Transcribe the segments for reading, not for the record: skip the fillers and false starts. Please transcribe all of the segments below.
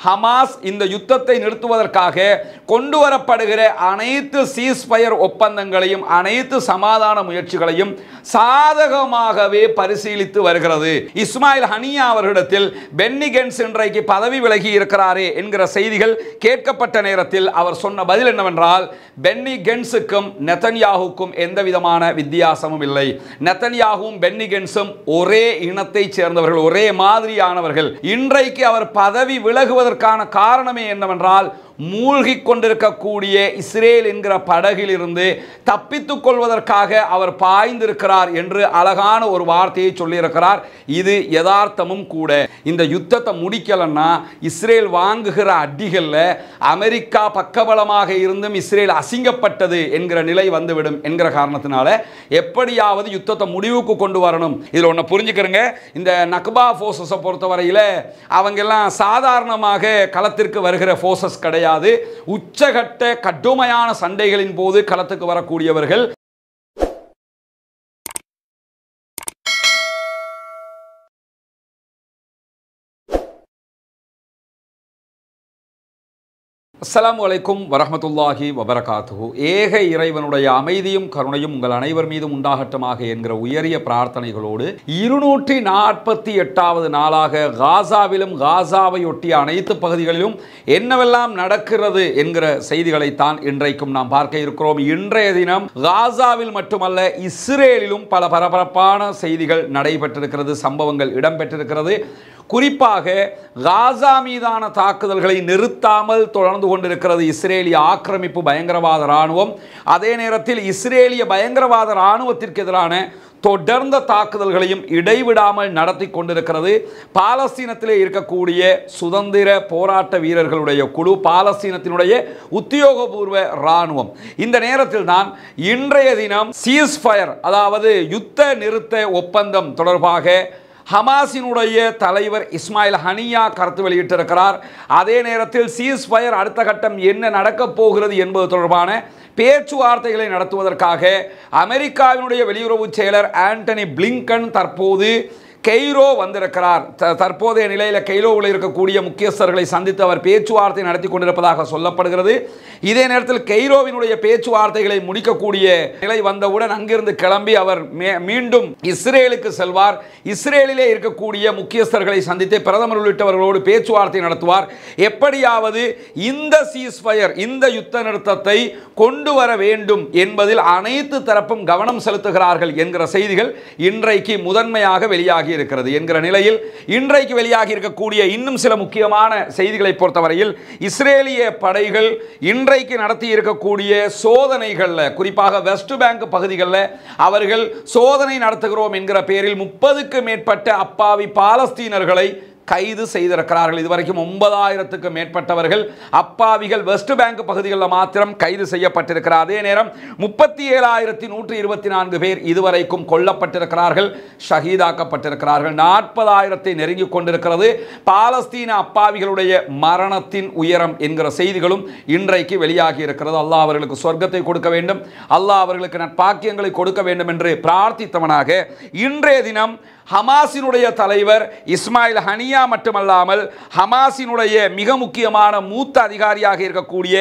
Hamas இந்த யுத்தத்தை நிறுத்துவதற்காக கொண்டு வரப்படுகிற அனைத்து சீஸ்ஃபயர் ஒப்பந்தங்களையும் அனைத்து சமாதான முயற்சிகளையும் சாதகமாகவே பரிசீலித்து வருகிறது. இஸ்மாயில் ஹனியா அவர்களிடத்தில் பென்னி கென்ட்ஸ் இன்றைக்கு பதவி விலகி இருக்கிறாரே என்கிற செய்திகள் கேட்கப்பட்ட நேரத்தில் அவர் சொன்ன பதில் என்னவென்றால், பென்னி கென்ட்ஸுக்கும் நெதன்யாஹுக்கும் எந்த விதமான வித்தியாசமும் இல்லை. நெதன்யாஹுவும் பென்னி கென்ட்ஸும் ஒரே இனத்தை சேர்ந்தவர்கள், ஒரே மாதிரியானவர்கள். இன்றைக்கு அவர் பதவி விலகுவதற்கான காரணமே என்னவென்றால், மூழ்கி கொண்டிருக்கக்கூடிய இஸ்ரேல் என்கிற படகில் இருந்து தப்பித்துக் கொள்வதற்காக அவர் பாய்ந்திருக்கிறார் என்று அழகான ஒரு வார்த்தையை சொல்லியிருக்கிறார். இது யதார்த்தமும் கூட. இந்த யுத்தத்தை முடிக்கலன்னா இஸ்ரேல் வாங்குகிற அடிகளில் அமெரிக்கா பக்கபலமாக இருந்தும் இஸ்ரேல் அசிங்கப்பட்டது என்கிற நிலை வந்துவிடும் என்கிற காரணத்தினால எப்படியாவது யுத்தத்தை முடிவுக்கு கொண்டு வரணும். இதில் ஒன்று புரிஞ்சுக்கிறங்க, இந்த நக்பா ஃபோர்ஸஸை பொறுத்தவரையில் அவங்க எல்லாம் சாதாரணமாக களத்திற்கு வருகிற ஃபோர்ஸஸ் கிடையாது. உச்சகட்ட கடுமையான சண்டைகளின் போது களத்துக்கு வரக்கூடியவர்கள். அஸ்ஸலாமு அலைக்கும் வரஹ்மத்துல்லாஹி வபரகாத்துஹு. ஏக இறைவனுடைய அமைதியும் கருணையும் உங்கள் அனைவர் மீதும் உண்டாகட்டுமாக என்கிற உயரிய பிரார்த்தனைகளோடு 248வது நாளாக காசாவிலும் காசாவை ஒட்டிய அனைத்து பகுதிகளிலும் என்னவெல்லாம் நடக்கிறது என்கிற செய்திகளைத்தான் இன்றைக்கும் நாம் பார்க்க இருக்கிறோம். இன்றைய தினம் காசாவில் மட்டுமல்ல இஸ்ரேலிலும் பல பரபரப்பான செய்திகள் நடைபெற்றிருக்கிறது, சம்பவங்கள் இடம்பெற்றிருக்கிறது. குறிப்பாக காசா மீதான தாக்குதல்களை நிறுத்தாமல் தொடர்ந்து கொண்டிருக்கிறது இஸ்ரேலிய ஆக்கிரமிப்பு பயங்கரவாத இராணுவம். அதே நேரத்தில் இஸ்ரேலிய பயங்கரவாத இராணுவத்திற்கு எதிரான தொடர்ந்த தாக்குதல்களையும் இடைவிடாமல் நடத்தி கொண்டிருக்கிறது. பாலஸ்தீனத்திலே இருக்கக்கூடிய சுதந்திர போராட்ட வீரர்களுடைய குழு, பாலஸ்தீனத்தினுடைய உத்தியோகபூர்வ இராணுவம். இந்த நேரத்தில் தான் இன்றைய தினம் சீஸ்ஃபயர், அதாவது யுத்த நிறுத்த ஒப்பந்தம் தொடர்பாக ஹமாஸினுடைய தலைவர் இஸ்மாயில் ஹனியா கருத்து வெளியிட்டிருக்கிறார். அதே நேரத்தில் சீஸ்ஃபயர் அடுத்த கட்டம் என்ன நடக்கப் போகிறது என்பது தொடர்பான பேச்சுவார்த்தைகளை நடத்துவதற்காக அமெரிக்காவினுடைய வெளியுறவு செயலர் ஆண்டனி பிளிங்கன் தற்போது கெய்ரோ வந்திருக்கிறார். தற்போதைய நிலையில் கெய்ரோவில் இருக்கக்கூடிய முக்கியஸ்தர்களை சந்தித்து அவர் பேச்சுவார்த்தை நடத்தி கொண்டிருப்பதாக சொல்லப்படுகிறது. இதே நேரத்தில் கெய்ரோவினுடைய பேச்சுவார்த்தைகளை முடிக்கக்கூடிய நிலை வந்தவுடன் அங்கிருந்து கிளம்பி அவர் மீண்டும் இஸ்ரேலுக்கு செல்வார். இஸ்ரேலிலே இருக்கக்கூடிய முக்கியஸ்தர்களை சந்தித்து பிரதமர் உள்ளிட்டவர்களோடு பேச்சுவார்த்தை நடத்துவார். எப்படியாவது இந்த சீஸ்ஃபயர், இந்த யுத்த நிறுத்தத்தை கொண்டு வர வேண்டும் என்பதில் அனைத்து தரப்பும் கவனம் செலுத்துகிறார்கள் என்கிற செய்திகள் இன்றைக்கு முதன்மையாக வெளியாகி இருக்கிறது என்கிற நிலையில் இன்றைக்கு வெளியாகி இருக்கக்கூடிய இன்னும் சில முக்கியமான செய்திகளை பொறுத்தவரையில் இஸ்ரேலிய படைகள் இன்றைக்கு நடத்தி இருக்கக்கூடிய சோதனைகளில், குறிப்பாக வெஸ்ட் பேங்க் பகுதிகளில் அவர்கள் சோதனை நடத்துகிறோம் என்கிற பெயரில் 30க்கு மேற்பட்ட அப்பாவி பாலஸ்தீனர்களை கைது செய்திருக்கிறார்கள். இதுவரைக்கும் 9000க்கும் மேற்பட்டவர்கள் அப்பாவிகள் வெஸ்ட் பேங்க் பகுதிகளில் மாத்திரம் கைது செய்யப்பட்டிருக்கிறார். அதே நேரம் 37,124 பேர் இதுவரைக்கும் கொல்லப்பட்டிருக்கிறார்கள், ஷஹீதாக்கப்பட்டிருக்கிறார்கள். 40,000 நெருங்கி கொண்டிருக்கிறது பாலஸ்தீன அப்பாவிகளுடைய மரணத்தின் உயரம் என்கிற செய்திகளும் இன்றைக்கு வெளியாகி இருக்கிறது. அல்லாஹ் அவர்களுக்கு சொர்க்கத்தை கொடுக்க வேண்டும், அல்லாஹ் அவர்களுக்கு நற்பாக்கியங்களை கொடுக்க வேண்டும் என்று பிரார்த்தித்தவனாக இன்றைய தினம் ஹமாஸினுடைய தலைவர் இஸ்மாயில் ஹனியா மட்டுமல்லாமல் ஹமாஸினுடைய மிக முக்கியமான மூத்த அதிகாரியாக இருக்கக்கூடிய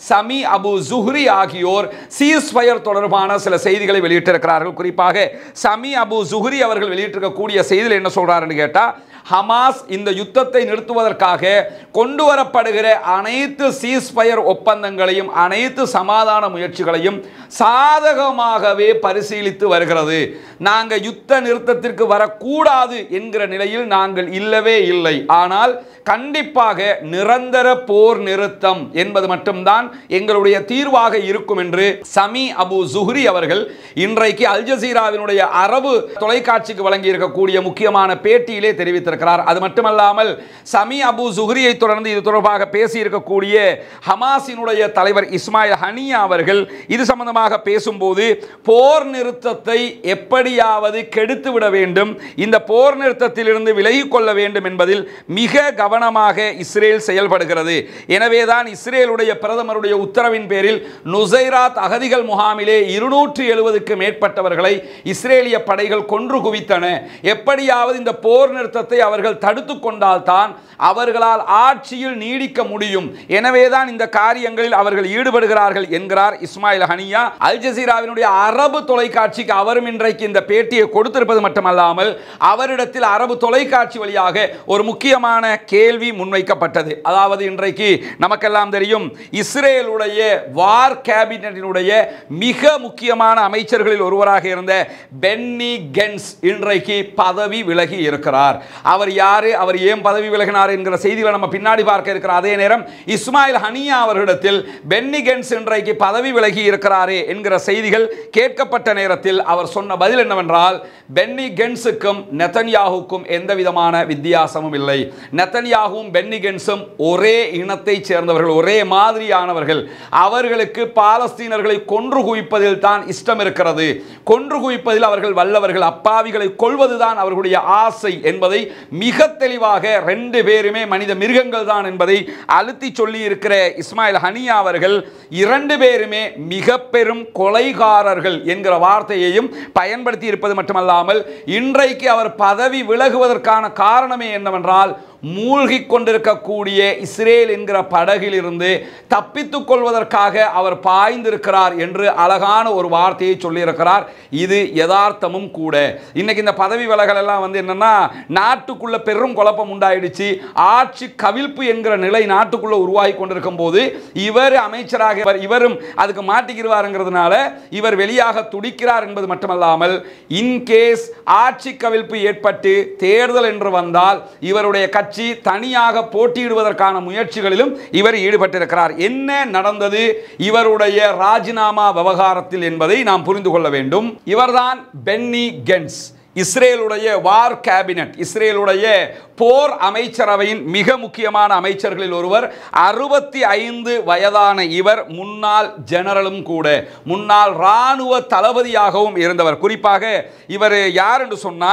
சமி அபு ஜுஹ்ரி ஆகியோர் சீஸ்ஃபயர் தொடர்பான சில செய்திகளை வெளியிட்டிருக்கிறார்கள். குறிப்பாக சமி அபு ஜுஹ்ரி அவர்கள் வெளியிட்டிருக்கக்கூடிய செய்தியில் என்ன சொல்றாருன்னு கேட்டா, ஹமாஸ் இந்த யுத்தத்தை நிறுத்துவதற்காக கொண்டு வரப்படுகிற அனைத்து சீஸ்ஃபயர் ஒப்பந்தங்களையும் அனைத்து சமாதான முயற்சிகளையும் சாதகமாகவே பரிசீலித்து வருகிறது. நாங்கள் யுத்த நிறுத்தத்திற்கு வரக்கூடாது என்கிற நிலையில் நாங்கள் இல்லவே இல்லை. ஆனால் கண்டிப்பாக நிரந்தர போர் நிறுத்தம் என்பது மட்டும்தான் எங்களுடைய தீர்வாக இருக்கும் என்று சமி அபு ஜுஹ்ரி அவர்கள் இன்றைக்கு அல் ஜசீராவினுடைய அரபு தொலைக்காட்சிக்கு வழங்கி இருக்கக்கூடிய முக்கியமான பேட்டியிலே தெரிவித்திருக்கிறார். அது மட்டுமல்லாமல் சமி அபு ஜுஹ்ரியை தொடர்ந்து இது தொடர்பாக பேசி இருக்கக்கூடிய ஹமாஸினுடைய தலைவர் இஸ்மாயில் ஹனியா அவர்கள் இது சம்பந்தமாக பேசும்போது போர் நிறுத்தத்தை எப்படியாவது கெடுத்துவிட வேண்டும், இந்த போர் நிறுத்தத்திலிருந்து விலகிக் கொள்ள வேண்டும் என்பதில் மிக கவனமாக இஸ்ரேல் செயல்படுகிறது. எனவேதான் இஸ்ரேலுடைய பிரதமருடைய உத்தரவின் பேரில் நுசைராத் அகதிகள் முகாமிலே 270க்கு மேற்பட்டவர்களை இஸ்ரேலிய படைகள் கொன்று குவித்தன. எப்படியாவது இந்த போர் நிறுத்தத்தை அவர்கள் தடுத்து கொண்டால்தான் அவர்களால் ஆட்சியில் நீடிக்க முடியும். எனவேதான் இந்த காரியங்களில் அவர்கள் ஈடுபடுகிறார்கள் என்கிறார் இஸ்மாயில் ஹனியா. அல் ஜசீராவினுடைய அரபு தொலைக்காட்சிக்கு அவரும் இன்றைக்கு இந்த பேட்டியை கொடுத்திருப்பது மட்டுமல்லாமல் அவரிடத்தில் அரபு தொலைக்காட்சி வழியாக ஒரு முக்கியமான கேள்வி முன்வைக்கப்பட்டது. அதாவது இன்றைக்கு நமக்கெல்லாம் தெரியும், இஸ்ரேலுடைய வார் கேபினட்டினுடைய மிக முக்கியமான அமைச்சர்களில் ஒருவராக இருந்த பென்னி கென்ஸ் இன்றைக்கு பதவி விலகி இருக்கிறார். அவர் யாரு, அவர் ஏன் பதவி விலகினார் என்கிற செய்திகளை நம்ம பின்னாடி பார்க்க இருக்கிற அதே நேரம் இஸ்மாயில் ஹனியா அவர்களிடத்தில் பென்னி கென்ஸ் இன்றைக்கு பதவி விலகி இருக்கிறாரே என்கிற செய்திகள் கேட்கப்பட்ட நேரத்தில் அவர் சொன்ன பதில் என்னவென்றால், பென்னி கென்ஸுக்கும் நெதன்யாஹுக்கும் எந்த விதமான வித்தியாசமும் இல்லை. நெதன்யாஹுவும் பென்னி கென்ஸும் ஒரே இனத்தை சேர்ந்தவர்கள், ஒரே மாதிரியானவர்கள். அவர்களுக்கு பாலஸ்தீனர்களை கொன்று குவிப்பதில் தான் இஷ்டம் இருக்கிறது. கொன்று குவிப்பதில் அவர்கள் வல்லவர்கள். அப்பாவிகளை கொல்வதுதான் அவர்களுடைய ஆசை என்பதை மிக தெளிவாக ரெண்டு பேருமே மனித மிருகங்கள் தான் என்பதை அழுத்தி சொல்லி இருக்கிற இஸ்மாயில் ஹனியா அவர்கள் இரண்டு பேருமே மிக பெரும் கொலைகாரர்கள் என்கிற வார்த்தையையும் பயன்படுத்தி இருப்பது மட்டுமல்லாமல் இன்றைக்கு அவர் பதவி விலகுவதற்கான காரணமே என்னவென்றால், மூழ்கி கொண்டிருக்கக்கூடிய இஸ்ரேல் என்கிற படகில் இருந்து தப்பித்துக் கொள்வதற்காக அவர் பாய்ந்திருக்கிறார் என்று அழகான ஒரு வார்த்தையை சொல்லியிருக்கிறார். இது யதார்த்தமும் கூட. இன்னைக்கு இந்த பதவி விலகல் எல்லாம் என்னன்னா, நாட்டுக்குள்ள பெரும் குழப்பம் உண்டாயிடுச்சு. ஆட்சி கவிழ்ப்பு என்கிற நிலை நாட்டுக்குள்ள உருவாகி கொண்டிருக்கும் போது இவர் அமைச்சராக இவரும் அதுக்கு மாட்டிக்கிறாருங்கிறதுனால இவர் வெளியாக துடிக்கிறார் என்பது மட்டுமல்லாமல், இன்கேஸ் ஆட்சி கவிழ்ப்பு ஏற்பட்டு தேர்தல் என்று வந்தால் இவருடைய கட்சி தனியாக போட்டியிடுவதற்கான முயற்சிகளிலும் இவர் ஈடுபட்டிருக்கிறார். என்ன நடந்தது இவருடைய ராஜினாமா விவகாரத்தில் என்பதை நாம் புரிந்து கொள்ள வேண்டும். இவர்தான் பென்னி கென்ஸ், இஸ்ரேலுடைய வார் கேபினட், இஸ்ரேலுடைய போர் அமைச்சரவையின் மிக முக்கியமான அமைச்சர்களில் ஒருவர். 65 வயதான இவர் முன்னாள் ஜெனரலும் கூட, முன்னாள் இராணுவ தளபதியாகவும் இருந்தவர். குறிப்பாக இவர் யார் என்று சொன்னா,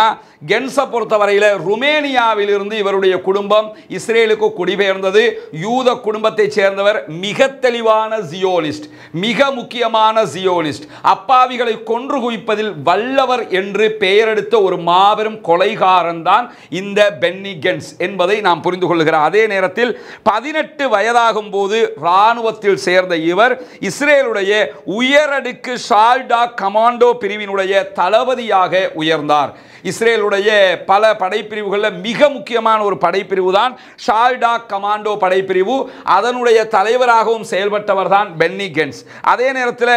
கென்ஸை பொறுத்தவரையில் ருமேனியாவில் இருந்து இவருடைய குடும்பம் இஸ்ரேலுக்கு குடிபெயர்ந்தது. யூத குடும்பத்தை சேர்ந்தவர். மிக தெளிவான ஜியோனிஸ்ட், மிக முக்கியமான ஜியோனிஸ்ட். அப்பாவிகளை கொன்று குவிப்பதில் வல்லவர் என்று பெயரெடுத்த ஒரு மாபெரும் கொலைகாரன் தான் இந்த பென்னி கென்ஸ் என்பதை நாம் புரிந்து கொள்கிறோம். அதே நேரத்தில் 18 வயதாகும் போது இராணுவத்தில் சேர்ந்த இவர் இஸ்ரேலுடைய உயரடுக்கு ஷால்டா கமாண்டோ பிரிவினுடைய தளபதியாக உயர்ந்தார். இஸ்ரேலுடைய பல படைப்பிரிவுகளில் மிக முக்கியமான ஒரு படைப்பிரிவு தான் ஷால்டா கமாண்டோ படைப்பிரிவு. அதனுடைய தலைவராகவும் செயல்பட்டவர் தான் பென்னி கென்ஸ். அதே நேரத்தில்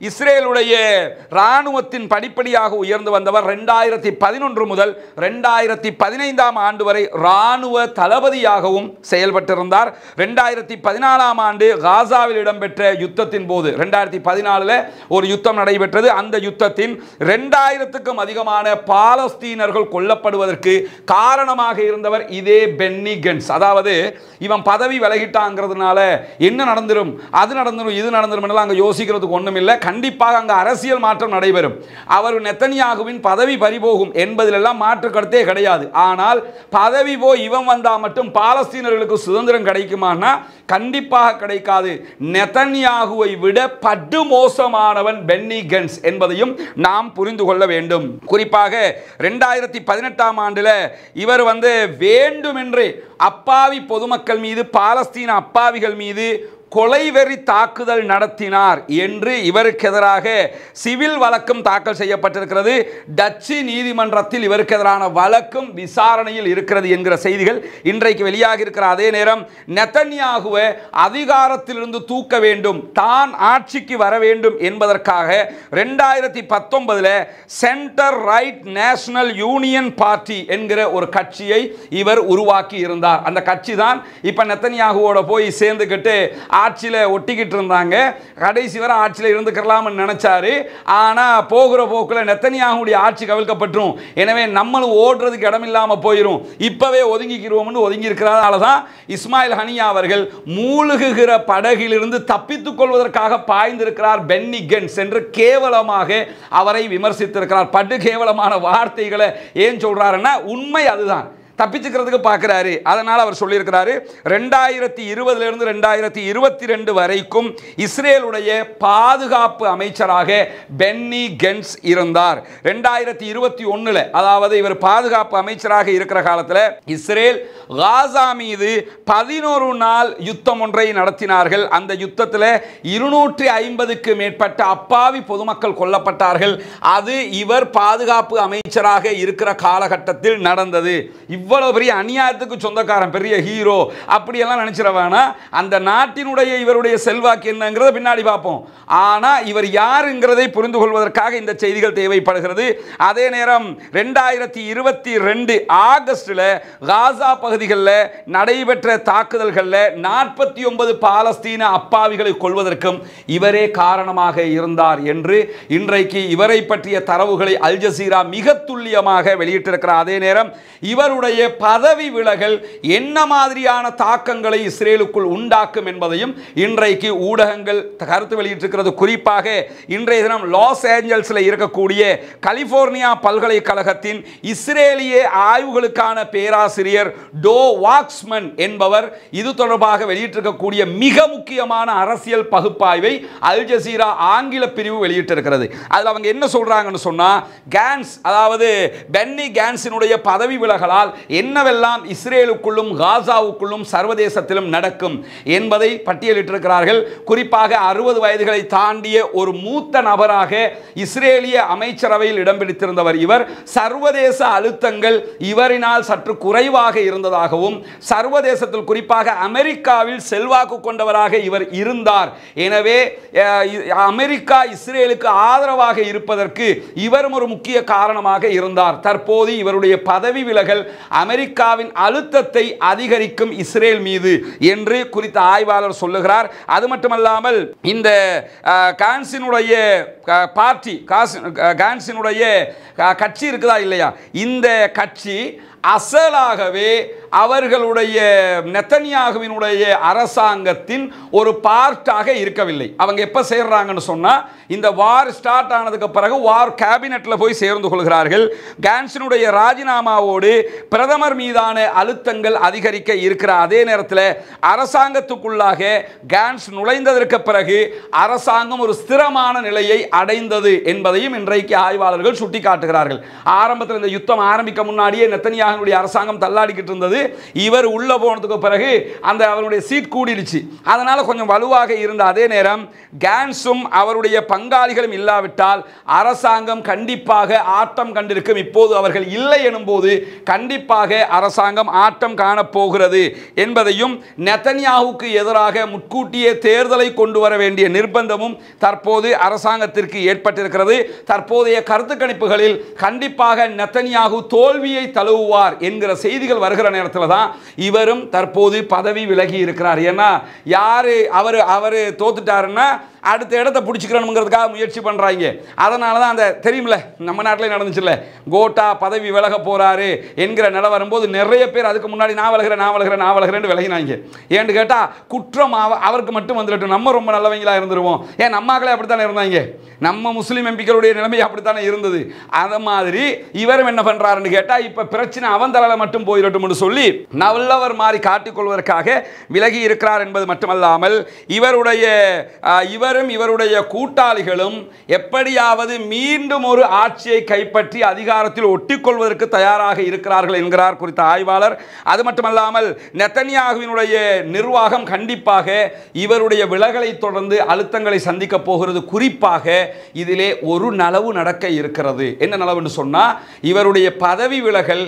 இஸ்ரேலுடைய இராணுவத்தின் படிப்படியாக உயர்ந்து வந்தவர். 2011 முதல் 2015 ஆண்டு வரை இராணுவ தளபதியாகவும் செயல்பட்டிருந்தார். 2014 ஆண்டு காசாவில் இடம்பெற்ற யுத்தத்தின் போது 2014 ஒரு யுத்தம் நடைபெற்றது. அந்த யுத்தத்தின் 2000க்கும் அதிகமான பாலஸ்தீனர்கள் கொல்லப்படுவதற்கு காரணமாக இருந்தவர் இதே பென்னி கென்ஸ். அதாவது இவன் பதவி விலகிட்டாங்கிறதுனால என்ன நடந்துரும், அது நடந்துரும், இது நடந்துரும் அங்க யோசிக்கிறதுக்கு ஒண்ணும் இல்லை. கண்டிப்பாக அங்க அரசியல் மாற்றம் நடைபெறும். அவர் நெதன்யாகுவின் பதவி பறிபோகும் என்பதிலெல்லாம் மாற்று கருத்தே கிடையாது. ஆனால் பதவி போய் இவன் வந்தா மட்டும் பாலஸ்தீனர்களுக்கு சுதந்திரம் கிடைக்குமானா கண்டிப்பாக கிடைக்காது. நெதன்யாகுவை விட படு மோசமானவன் பென்னி கென்ஸ் என்பதையும் நாம் புரிந்து கொள்ள வேண்டும். குறிப்பாக 2018 ஆண்டில் இவர் வேண்டுமென்றே அப்பாவி பொதுமக்கள் மீது, பாலஸ்தீன அப்பாவிகள் மீது கொலைவெறி தாக்குதல் நடத்தினார் என்று இவருக்கு எதிராக சிவில் வழக்கும் தாக்கல் செய்யப்பட்டிருக்கிறது. டச்சு நீதிமன்றத்தில் இவருக்கு எதிரான வழக்கும் விசாரணையில் இருக்கிறது என்கிற செய்திகள் இன்றைக்கு வெளியாகி இருக்கிற அதே நேரம், நெதன்யாகுவை அதிகாரத்திலிருந்து தூக்க வேண்டும், தான் ஆட்சிக்கு வர வேண்டும் என்பதற்காக 2019 centre right national union party என்கிற ஒரு கட்சியை இவர் உருவாக்கி இருந்தார். அந்த கட்சி தான் இப்ப நெதன்யாகுவோட போய் சேர்ந்துக்கிட்டு ஆட்சியில் ஒட்டிக்கிட்டு இருந்தாங்க. கடைசி வரை ஆட்சியில் இருந்துக்கலாம்னு நினைச்சாரு. ஆனா போகிற போக்கில் நெதன்யாகுவுடைய ஆட்சி கவிழ்க்கப்பட்டுரும், எனவே நம்மளும் ஓடுறதுக்கு இடம் இல்லாம போயிரும், இப்பவே ஒதுங்கிக்கிறோம்னு ஒதுங்கி இருக்கிறதால தான் இஸ்மாயில் ஹனியா அவர்கள் மூழ்குகிற படகிலிருந்து தப்பித்துக் கொள்வதற்காக பாய்ந்திருக்கிறார் பென்னி கென்ஸ் என்று கேவலமாக அவரை விமர்சித்திருக்கிறார். படு கேவலமான வார்த்தைகளை ஏன் சொல்றாருன்னா உண்மை அதுதான். தப்பிச்சுக்கிறதுக்கு பார்க்கிறாரு. அதனால் அவர் சொல்லியிருக்கிறாரு 2020 2022 வரைக்கும் இஸ்ரேலுடைய பாதுகாப்பு அமைச்சராக பென்னி கென்ஸ் இருந்தார். 2021 அதாவது இவர் பாதுகாப்பு அமைச்சராக இருக்கிற காலத்தில் இஸ்ரேல் காசா மீது 11 நாள் யுத்தம் ஒன்றை நடத்தினார்கள். அந்த யுத்தத்தில் 250க்கு மேற்பட்ட அப்பாவி பொதுமக்கள் கொல்லப்பட்டார்கள். அது இவர் பாதுகாப்பு அமைச்சராக இருக்கிற காலகட்டத்தில் நடந்தது. இவ்வளவு பெரிய அநியாயத்துக்கு சொந்தக்காரன், பெரிய ஹீரோ அப்படியெல்லாம் நினைச்சிட வேணாம். அந்த நாட்டினுடைய இவருடைய செல்வாக்கு என்னங்கிறத பின்னாடி பார்ப்போம். ஆனா இவர் யாருங்கிறதை புரிந்து கொள்வதற்காக இந்த செய்திகள் தேவைப்படுகிறது. அதே நேரம் 2022 ஆகஸ்டில் காசா பகுதிகளில் நடைபெற்ற தாக்குதல்களில் 49 பாலஸ்தீன அப்பாவிகளை கொல்வதற்கும் இவரே காரணமாக இருந்தார் என்று இன்றைக்கு இவரை பற்றிய தரவுகளை அல் ஜசீரா மிக துல்லியமாக வெளியிட்டிருக்கிறார். அதே நேரம் இவருடைய பதவி விலகல் என்ன மாதிரியான தாக்கங்களை இஸ்ரேலுக்குள் உண்டாக்கும் என்பதையும் இன்றைக்கு ஊடகங்கள் கருத்து வெளியிட்டிருக்கிறது. குறிப்பாக இன்றைய தினம் லாஸ் ஏஞ்சல்ஸில் இருக்கக்கூடிய கலிபோர்னியா பல்கலைக்கழகத்தின் இஸ்ரேலிய ஆய்வுகளுக்கான பேராசிரியர் டோ வாக்ஸ்மன் என்பவர் இது தொடர்பாக வெளியிட்டிருக்கக்கூடிய மிக முக்கியமான அரசியல் பகுப்பாய்வை அல் ஜசீரா ஆங்கில பிரிவு வெளியிட்டிருக்கிறது. அதில் அவங்க என்ன சொல்றாங்கன்னு சொன்னா, கேன்ஸ் அதாவது பென்னி கேன்ஸினுடைய பதவி விலகலால் என்னவெல்லாம் இஸ்ரேலுக்குள்ளும் காசாவுக்குள்ளும் சர்வதேசத்திலும் நடக்கும் என்பதை பட்டியலிட்டிருக்கிறார்கள். குறிப்பாக 60 வயதுகளை தாண்டிய ஒரு மூத்த நபராக இஸ்ரேலிய அமைச்சரவையில் இடம் பிடித்திருந்தவர் இவர். சர்வதேச அழுத்தங்கள் இவரினால் சற்று குறைவாக இருந்ததாகவும், சர்வதேசத்தில் குறிப்பாக அமெரிக்காவில் செல்வாக்கு கொண்டவராக இவர் இருந்தார். எனவே அமெரிக்கா இஸ்ரேலுக்கு ஆதரவாக இருப்பதற்கு இவரும் ஒரு முக்கிய காரணமாக இருந்தார். தற்போது இவருடைய பதவி விலகல் அமெரிக்காவின் அழுத்தத்தை அதிகரிக்கும் இஸ்ரேல் மீது என்று குறித்த ஆய்வாளர் சொல்லுகிறார். அது மட்டுமல்லாமல் இந்த கான்ஸினுடைய பார்ட்டி, கான்ஸினுடைய கட்சி இருக்குதா இல்லையா, இந்த கட்சி அசலாகவே அவர்களுடைய நெத்தன்யாகுவினுடைய அரசாங்கத்தின் ஒரு பார்ட்டாக இருக்கவில்லை. அவங்க எப்ப சேர்றாங்கன்னு சொன்னா, இந்த வார் ஸ்டார்ட் ஆனதுக்கு பிறகு வார் கேபினெட்ல போய் சேர்ந்து கொள்கிறார்கள். கான்ஸினுடைய ராஜினாமாவோடு பிரதமர் மீதான அழுத்தங்கள் அதிகரிக்க இருக்கிற அதே நேரத்தில் அரசாங்கத்துக்குள்ளாக கான்ஸ் நுழைந்ததற்கு பிறகு அரசாங்கம் ஒரு ஸ்திரமான நிலையை அடைந்தது என்பதையும் இன்றைக்கு ஆய்வாளர்கள் சுட்டிக்காட்டுகிறார்கள். ஆரம்பத்தில் இந்த யுத்தம் ஆரம்பிக்க முன்னாடியே நெத்தன்யாகுவினுடைய அரசாங்கம் தள்ளாடிக்கிட்டு இருந்தது. இவர் உள்ள போனதுக்கு பிறகு அந்த அவருடைய சீட் கூடிடுச்சு. அதனால கொஞ்சம் வலுவாக இருந்த அதே நேரம் கான்ஸும் அவருடைய பங்காளிகளும் இல்லாவிட்டால் அரசாங்கம் கண்டிப்பாக ஆட்டம் கண்டிருக்கும். இப்போது அவர்கள் இல்லை எனும் போது கண்டிப்பாக அரசாங்கம் ஆட்டம் காணப்போகிறது என்பதையும், நெத்தன்யாகுவுக்கு எதிராக முன்கூட்டியே தேர்தலை கொண்டு வர வேண்டிய நிர்பந்தமும் தற்போது அரசாங்கத்திற்கு ஏற்பட்டிருக்கிறது. தற்போதைய கருத்து கணிப்புகளில் கண்டிப்பாக நெத்தன்யாகு தோல்வியை தழுவுவார் என்கிற செய்திகள் வருகிற நேரத்தில் தான் இவரும் தற்போது பதவி விலகி இருக்கிறார். ஏன்னா யாரு அவர் தோத்துட்டாருன்னா அடுத்த இடத்தை பிடிச்சிக்கிறோம்ங்கிறதுக்காக முயற்சி பண்ணுறாங்க. அதனால தான் அந்த தெரியுமில்ல, நம்ம நாட்டிலே நடந்துச்சுல்ல, கோட்டா பதவி விலக போகிறாரு என்கிற நிலை வரும்போது நிறைய பேர் அதுக்கு முன்னாடி நான் விலகிறேன்னு விலகினாங்க. ஏன்னு கேட்டால் குற்றம் அவருக்கு மட்டும் வந்துடட்டும், நம்ம ரொம்ப நல்லவங்களாக இருந்துருவோம். ஏன் நம்மாக்களே அப்படித்தானே இருந்தாங்க, நம்ம முஸ்லீம் எம்பிக்களுடைய நிலைமை அப்படித்தானே இருந்தது. அதை மாதிரி இவரும் என்ன பண்ணுறாருன்னு கேட்டால், இப்போ பிரச்சனை அவன் தலையில் மட்டும் போயிடட்டும்னு சொல்லி நல்லவர் மாதிரி காட்டிக்கொள்வதற்காக விலகி இருக்கிறார் என்பது மட்டுமல்லாமல் இவருடைய கூட்டாளிகளும் எப்படியாவது மீண்டும் ஒரு ஆட்சியை கைப்பற்றி அதிகாரத்தில் ஒட்டிக்கொள்வதற்கு தயாராக இருக்கிறார்கள் என்கிறார் குறித்த ஆய்வாளர். அது மட்டுமல்லாமல் நெத்தன்யாகுவினுடைய நிர்வாகம் கண்டிப்பாக இவருடைய விலகலை தொடர்ந்து அழுத்தங்களை சந்திக்க போகிறது. குறிப்பாக இதிலே ஒரு நலவு நடக்க இருக்கிறது. என்ன நலவுன்னு சொன்னா, இவருடைய பதவி விலகல்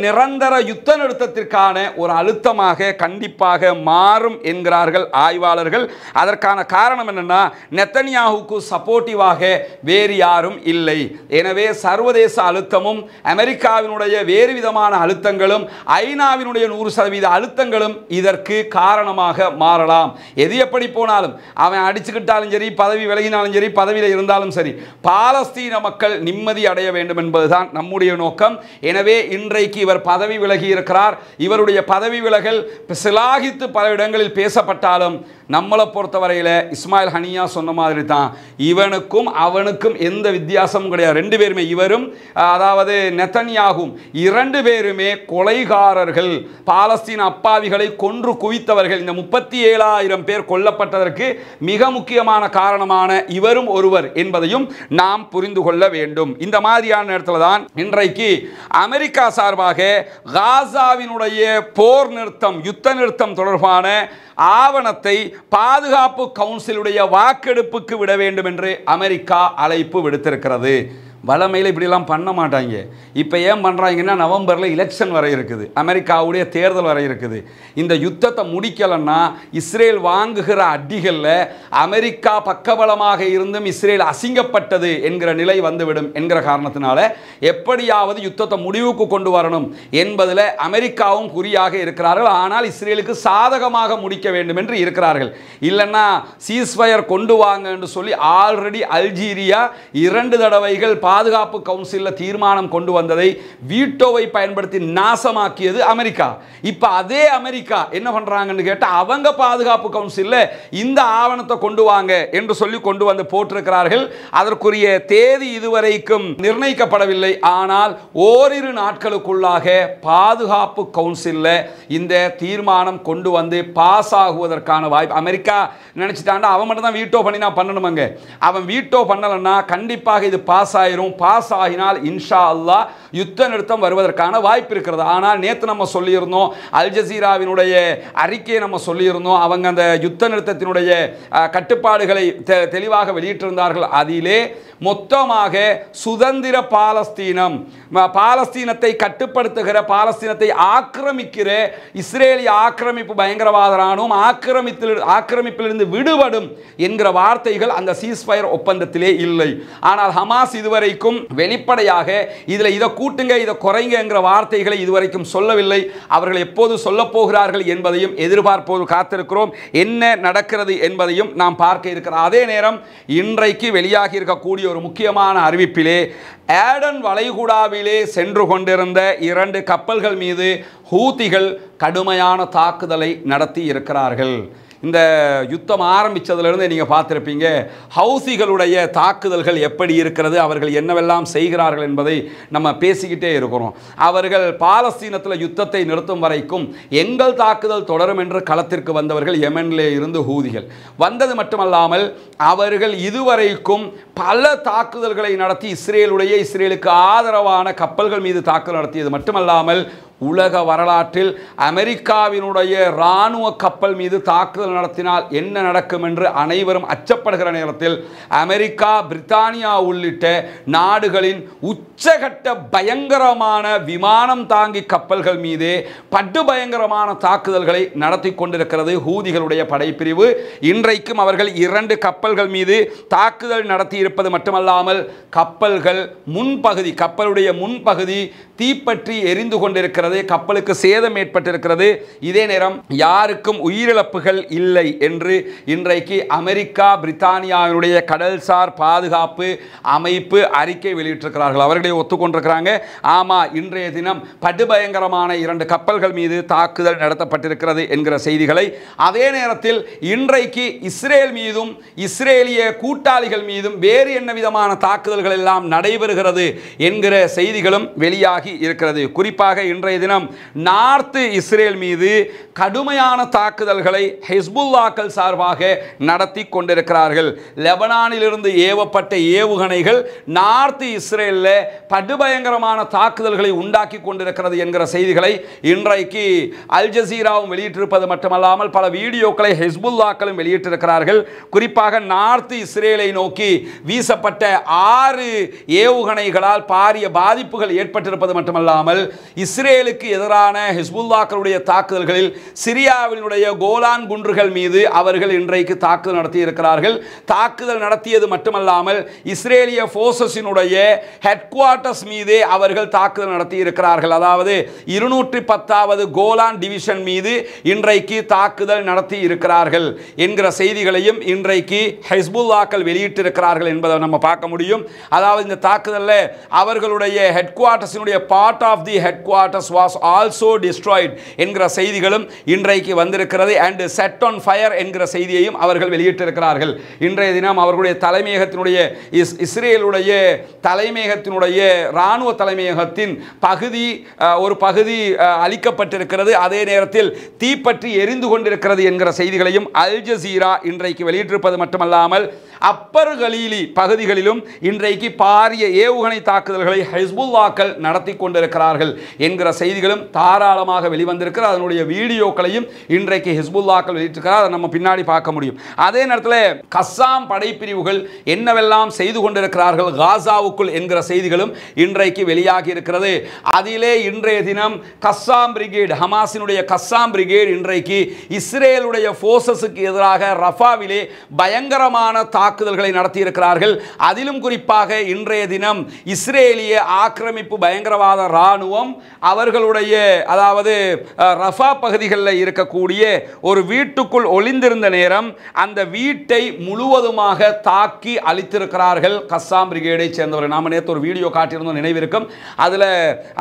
நிரந்தர யுத்த நிறுத்தத்திற்கான ஒரு அழுத்தமாக கண்டிப்பாக மாறும் என்கிறார்கள் ஆய்வாளர்கள். அதற்கான காரணம் என்னன்னா, நெத்தன்யாகுவுக்கு சப்போர்ட்டிவாக வேறு யாரும் இல்லை. எனவே சர்வதேச அழுத்தமும் அமெரிக்காவினுடைய வேறு விதமான அழுத்தங்களும் ஐநாவினுடைய 100% அழுத்தங்களும் இதற்கு காரணமாக மாறலாம். எது எப்படி போனாலும், அவன் அடிச்சுக்கிட்டாலும் சரி, பதவி விலகினாலும் சரி, பதவியில் இருந்தாலும் சரி, பாலஸ்தீன மக்கள் நிம்மதி அடைய வேண்டும் என்பதுதான் நம்முடைய நோக்கம். எனவே இன்றைக்கு இவர் பதவி விலகி இருக்கிறார். இவருடைய பதவி விலகல் சிலாகித்து பல இடங்களில் பேசப்பட்டாலும் நம்மளை பொறுத்தவரையில் இஸ்மாயில் இஸ்மாயில் ஹனியா சொன்ன மாதிரி தான், இவனுக்கும் அவனுக்கும் எந்த வித்தியாசமும் கிடையாது. ரெண்டு பேருமே, இவரும் அதாவது நெதன்யாகும், இரண்டு பேருமே கொலைகாரர்கள், பாலஸ்தீன அப்பாவிகளை கொன்று குவித்தவர்கள். இந்த 37,000 பேர் கொல்லப்பட்டதற்கு மிக முக்கியமான காரணமான இவரும் ஒருவர் என்பதையும் நாம் புரிந்து கொள்ள வேண்டும். இந்த மாதிரியான நேரத்தில் தான் இன்றைக்கு அமெரிக்கா சார்பாக காசாவினுடைய போர் நிறுத்தம், யுத்த நிறுத்தம் தொடர்பான ஆவணத்தை பாதுகாப்பு கவுன்சிலுடைய வாக்கெடுப்புக்கு விட வேண்டும் என்று அமெரிக்கா அழைப்பு விடுத்திருக்கிறது. வளமையில் இப்படிலாம் பண்ண மாட்டாங்க. இப்போ ஏன் பண்ணுறாங்கன்னா, நவம்பரில் எலெக்ஷன் வரை இருக்குது, அமெரிக்காவுடைய தேர்தல் வரை இருக்குது. இந்த யுத்தத்தை முடிக்கலைன்னா இஸ்ரேல் வாங்குகிற அடிகளில் அமெரிக்கா பக்கபலமாக இருந்தும் இஸ்ரேல் அசிங்கப்பட்டது என்கிற நிலை வந்துவிடும் என்கிற காரணத்தினால எப்படியாவது யுத்தத்தை முடிவுக்கு கொண்டு வரணும் என்பதில் அமெரிக்காவும் குறியாக இருக்கிறார்கள். ஆனால் இஸ்ரேலுக்கு சாதகமாக முடிக்க வேண்டும் என்று இருக்கிறார்கள். இல்லைன்னா சீஸ்ஃபயர் கொண்டு வாங்க என்று சொல்லி ஆல்ரெடி அல்ஜீரியா 2 தடவைகள் பாதுகாப்பு கவுன்சிலில் தீர்மானம் கொண்டு வந்ததை வீட்டோவை பயன்படுத்தி நாசமாக்கியது அமெரிக்கா. இப்போ அதே அமெரிக்கா என்ன பண்றாங்கன்னு கேட்டால், அவங்க பாதுகாப்பு கவுன்சிலில் இந்த ஆவணத்தை கொண்டு வாங்க என்று சொல்லி கொண்டு வந்து போட்டிருக்கிறார்கள். அதற்குரிய தேதி இதுவரைக்கும் நிர்ணயிக்கப்படவில்லை. ஆனால் ஓரிரு நாட்களுக்குள்ளாக பாதுகாப்பு கவுன்சிலில் இந்த தீர்மானம் கொண்டு வந்து பாஸ் ஆகுவதற்கான வாய்ப்பு அமெரிக்கா நினைச்சிட்டாண்டா. அவன் மட்டும் தான் வீட்டோ பண்ணினா பண்ணணுமாங்க. அவன் வீட்டோ பண்ணலன்னா கண்டிப்பாக இது பாஸ் ஆயிரும். பாஸ் ஆகினால் இன்ஷா அல்லாஹ் யுத்த நிறுத்தம் வருவதற்கான வாய்ப்பு இருக்கிறது. ஆனால் நேற்று நம்ம சொல்லியிருந்தோம், அல் ஜசீராவினுடைய அறிக்கையை நம்ம சொல்லியிருந்தோம், அவங்க அந்த யுத்த நிறுத்தத்தினுடைய கட்டுப்பாடுகளை தெளிவாக வெளியிட்டிருந்தார்கள். அதிலே மொத்தமாக சுதந்திர பாலஸ்தீனம், பாலஸ்தீனத்தை கட்டுப்படுத்துகிற, பாலஸ்தீனத்தை ஆக்கிரமிக்கிற இஸ்ரேலிய ஆக்கிரமிப்பு பயங்கரவாத ராணுவம் ஆக்கிரமிப்பிலிருந்து விடுபடும் என்கிற வார்த்தைகள் அந்த சீஸ்ஃபயர் ஒப்பந்தத்திலே இல்லை. ஆனால் ஹமாஸ் இதுவரைக்கும் வெளிப்படையாக இதில் இதை கூட்டுங்க இதை குறைங்க என்கிற வார்த்தைகளை இதுவரைக்கும் சொல்லவில்லை. அவர்கள் எப்போது சொல்ல போகிறார்கள் என்பதையும் எதிர்பார்ப்போது காத்திருக்கிறோம். என்ன நடக்கிறது என்பதையும் நாம் பார்க்க இருக்கிறோம். அதே நேரம் இன்றைக்கு வெளியாகி இருக்கக்கூடிய ஒரு முக்கியமான அறிவிப்பிலே, ஏடன் வளைகுடாவிலே சென்று கொண்டிருந்த 2 கப்பல்கள் மீது ஹூதிகள் கடுமையான தாக்குதலை நடத்தி இருக்கிறார்கள். இந்த யுத்தம் ஆரம்பித்ததிலிருந்து நீங்கள் பார்த்துருப்பீங்க, ஹவுசிகளுடைய தாக்குதல்கள் எப்படி இருக்கிறது, அவர்கள் என்னவெல்லாம் செய்கிறார்கள் என்பதை நம்ம பேசிக்கிட்டே இருக்கிறோம். அவர்கள் பாலஸ்தீனத்தில் யுத்தத்தை நிறுத்தும் வரைக்கும் எங்கள் தாக்குதல் தொடரும் என்று களத்திற்கு வந்தவர்கள் யெமனிலே இருந்து ஹூதிகள் வந்தது மட்டுமல்லாமல், அவர்கள் இதுவரைக்கும் பல தாக்குதல்களை நடத்தி இஸ்ரேலுக்கு ஆதரவான கப்பல்கள் மீது தாக்குதல் நடத்தியது மட்டுமல்லாமல், உலக வரலாற்றில் அமெரிக்காவினுடைய இராணுவ கப்பல் மீது தாக்குதல் நடத்தினால் என்ன நடக்கும் என்று அனைவரும் அச்சப்படுகிற நேரத்தில் அமெரிக்கா, பிரித்தானியா உள்ளிட்ட நாடுகளின் உச்சகட்ட பயங்கரமான விமானம் தாங்கி கப்பல்கள் மீது படுபயங்கரமான தாக்குதல்களை நடத்தி கொண்டிருக்கிறது ஹூதிகளுடைய படைப்பிரிவு. இன்றைக்கும் அவர்கள் 2 கப்பல்கள் மீது தாக்குதல் நடத்தி இருப்பது மட்டுமல்லாமல், கப்பலுடைய முன்பகுதி தீப்பற்றி எரிந்து கொண்டிருக்கிறது, கப்பலுக்கு சேதம் ஏற்பட்டிருக்கிறது. இதே நேரம் யாருக்கும் உயிரிழப்புகள் இல்லை என்று இன்றைக்கு அமெரிக்கா, பிரித்தானியாவினுடைய கடல்சார் பாதுகாப்பு அமைப்பு அறிக்கை வெளியிட்டிருக்கிறார்கள். அவர்களே ஒத்துக்கொண்டிருக்கிறாங்க, ஆமா இன்றைய தினம் படுபயங்கரமான 2 கப்பல்கள் மீது தாக்குதல் நடத்தப்பட்டிருக்கிறது என்கிற செய்திகளை. அதே நேரத்தில் இன்றைக்கு இஸ்ரேல் மீதும் இஸ்ரேலிய கூட்டாளிகள் மீதும் வேறு என்ன விதமான தாக்குதல்கள் எல்லாம் நடைபெறுகிறது என்கிற செய்திகளும் வெளியாகி இருக்கிறது. குறிப்பாக இன்றைய தினம் நார்த் இஸ்ரேல் மீது கடுமையான தாக்குதல்களை ஹிஸ்புல்லாக்கள் சார்பாக நடத்தி கொண்டிருக்கிறார்கள். லெபனானிலிருந்து ஏவப்பட்ட ஏவுகணைகள் நார்த் இஸ்ரேலில் படுபயங்கரமான தாக்குதல்களை உண்டாக்கி கொண்டிருக்கிறது என்கிற செய்திகளை இன்றைக்கு அல் ஜசீராவும் வெளியிட்டிருப்பது மட்டுமல்லாமல் பல வீடியோக்களை ஹிஸ்புல்லாக்களும் வெளியிட்டிருக்கிறார்கள். குறிப்பாக நார்த் இஸ்ரேலை நோக்கி வீசப்பட்ட 6 ஏவுகணைகளால் பாரிய பாதிப்புகள் ஏற்பட்டிருப்பது மட்டுமல்லாமல், இஸ்ரேலுக்கு எதிரான ஹிஸ்புல்லாக்களுடைய தாக்குதல்களில் சிரியாவினுடைய கோலான் குன்றுகள் மீது அவர்கள் இன்றைக்கு தாக்குதல் நடத்தி இருக்கிறார்கள். தாக்குதல் நடத்தியது மட்டுமல்லாமல், இஸ்ரேலிய போர்சஸினுடைய ஹெட் குவார்ட்டர்ஸ் மீது அவர்கள் தாக்குதல் நடத்தி இருக்கிறார்கள். அதாவது 210வது கோலான் டிவிஷன் மீது இன்றைக்கு தாக்குதல் நடத்தி இருக்கிறார்கள் என்கிற செய்திகளையும் இன்றைக்கு ஹிஸ்புல்லாக்கள் வெளியிட்டிருக்கிறார்கள் என்பதை நம்ம பார்க்க முடியும். அதாவது இந்த தாக்குதலில் அவர்களுடைய ஹெட் குவார்ட்டர்ஸினுடைய part of the headquarters was also destroyed என்கிற செய்திகளும் இன்றைக்கு வந்திருக்கிறது. and set on fire என்கிற செய்தியையும் அவர்கள் வெளியிட்டிருக்கிறார்கள். இன்றைய தினம் அவர்களுடைய தலைமையகத்தினுடைய இஸ்ரேலுடைய தலைமையகத்தினுடைய இராணுவ தலைமையகத்தின் ஒரு பகுதி அளிக்கப்பட்டிருக்கிறது. அதே நேரத்தில் தீப்பற்றி எரிந்து கொண்டிருக்கிறது என்கிற செய்திகளையும் அல் ஜசீரா இன்றைக்கு வெளியிட்டிருப்பது மட்டுமல்லாமல் அப்பர் கலீலி பகுதிகளிலும் இன்றைக்கு பாரிய ஏவுகணை தாக்குதல்களை ஹிஸ்புல்லாக்கள் நடத்தி கொண்டிருக்கிறார்கள் என்கிற செய்திகளும் தாராளமாக வெளிவந்திருக்கிறது. அதனுடைய வீடியோக்களையும் இன்றைக்கு ஹிஸ்புல்லாக்கள் வெளியிட்டிருக்கிறார். அதை நம்ம பின்னாடி பார்க்க முடியும். அதே நேரத்தில் கஸ்ஸாம் படைப்பிரிவுகள் என்னவெல்லாம் செய்து கொண்டிருக்கிறார்கள் காசாவுக்குள் என்கிற செய்திகளும் இன்றைக்கு வெளியாகி இருக்கிறது. அதிலே இன்றைய தினம் கஸ்ஸாம் பிரிகேட், ஹமாஸினுடைய கஸ்ஸாம் பிரிகேட் இன்றைக்கு இஸ்ரேலுடைய போர்சஸுக்கு எதிராக ரஃபாவிலே பயங்கரமான தாக்குதல்களை நடத்தி இருக்கிறார்கள். அதிலும் குறிப்பாக இன்றைய தினம் இஸ்ரேலிய ஆக்கிரமிப்பு பயங்கரவாத இராணுவம் அவர்களுடைய அதாவது ரஃபா பகுதிகளில் இருக்கக்கூடிய ஒரு வீட்டுக்குள் ஒளிந்திருந்த நேரம் அந்த வீட்டை முழுவதுமாக தாக்கி அழித்திருக்கிறார்கள் கஸ்ஸாம் பிரிகேடை சேர்ந்தவர்கள். நாம நேற்று ஒரு வீடியோ காட்டியிருந்தோம், நினைவிருக்கும். அதில்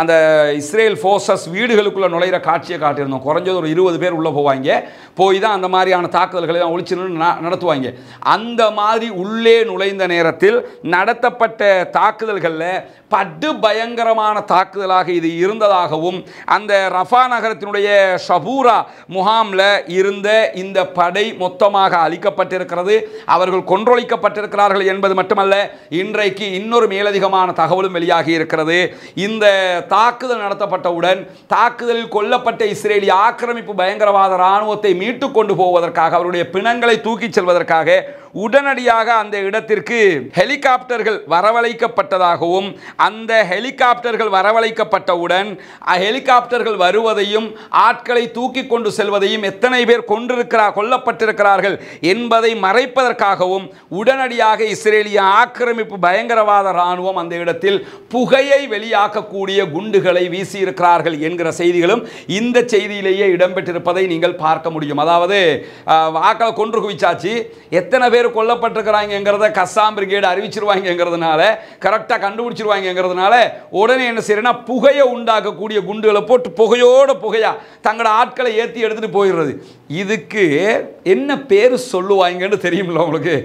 அந்த இஸ்ரேல் போர்சஸ் வீடுகளுக்குள்ள நுழைகிற காட்சியை காட்டியிருந்தோம். குறைஞ்சது ஒரு 20 பேர் உள்ள போவாங்க, போய் தான் அந்த மாதிரியான தாக்குதல்களை ஒழிச்சு நடத்துவாங்க. அந்த மாதிரி உள்ளே நுழைந்த நேரத்தில் நடத்தப்பட்ட தாக்குதல்களில் படு பயங்கரமான தாக்குதலாக இது இருந்ததாகவும் அந்த ரஃபா நகரத்தினுடைய ஷபூரா முகாமில் இருந்த இந்த படை மொத்தமாக அழிக்கப்பட்டிருக்கிறது, அவர்கள் கொன்றொழிக்கப்பட்டிருக்கிறார்கள் என்பது மட்டுமல்ல, இன்றைக்கு இன்னொரு மேலதிகமான தகவலும் வெளியாகி இருக்கிறது. இந்த தாக்குதல் நடத்தப்பட்டவுடன் தாக்குதலில் கொல்லப்பட்ட இஸ்ரேலிய ஆக்கிரமிப்பு பயங்கரவாத இராணுவத்தை மீட்டு கொண்டு போவதற்காக, அவருடைய பிணங்களை தூக்கிச் செல்வதற்காக உடனடியாக அந்த இடத்திற்கு ஹெலிகாப்டர்கள் வரவழைக்கப்பட்டதாகவும் அந்த ஹெலிகாப்டர்கள் வரவழைக்கப்பட்டவுடன் ஹெலிகாப்டர்கள் வருவதையும் ஆட்களை தூக்கி கொண்டு செல்வதையும் எத்தனை பேர் கொல்லப்பட்டிருக்கிறார்கள் என்பதை மறைப்பதற்காகவும் உடனடியாக இஸ்ரேலிய ஆக்கிரமிப்பு பயங்கரவாத இராணுவம் அந்த இடத்தில் புகையை வெளியாக்கக்கூடிய குண்டுகளை வீசியிருக்கிறார்கள் என்கிற செய்திகளும் இந்த செய்தியிலேயே இடம்பெற்றிருப்பதை நீங்கள் பார்க்க முடியும். அதாவது ஆக்களை கொன்று குவிச்சாச்சு, எத்தனை பேர் கொல்லப்பட்டிருக்கிறாங்கிறத கஸ்ஸாம் பிரிகேட் அறிவிச்சிருவாங்கிறதுனால, கரெக்டாக கண்டுபிடிச்சிருவாங்கிறதுனால உடனே என்ன செய்யறேன்னா புகையை உண்டாக்கக்கூடிய குண்டுகளை போட்டு புகையோட புகையா தங்களோட ஆட்களை ஏற்றி எடுத்துட்டு போயிடுறது. இதுக்கு என்ன பேர் சொல்லுவாங்கன்னு தெரியுமில்ல உங்களுக்கு?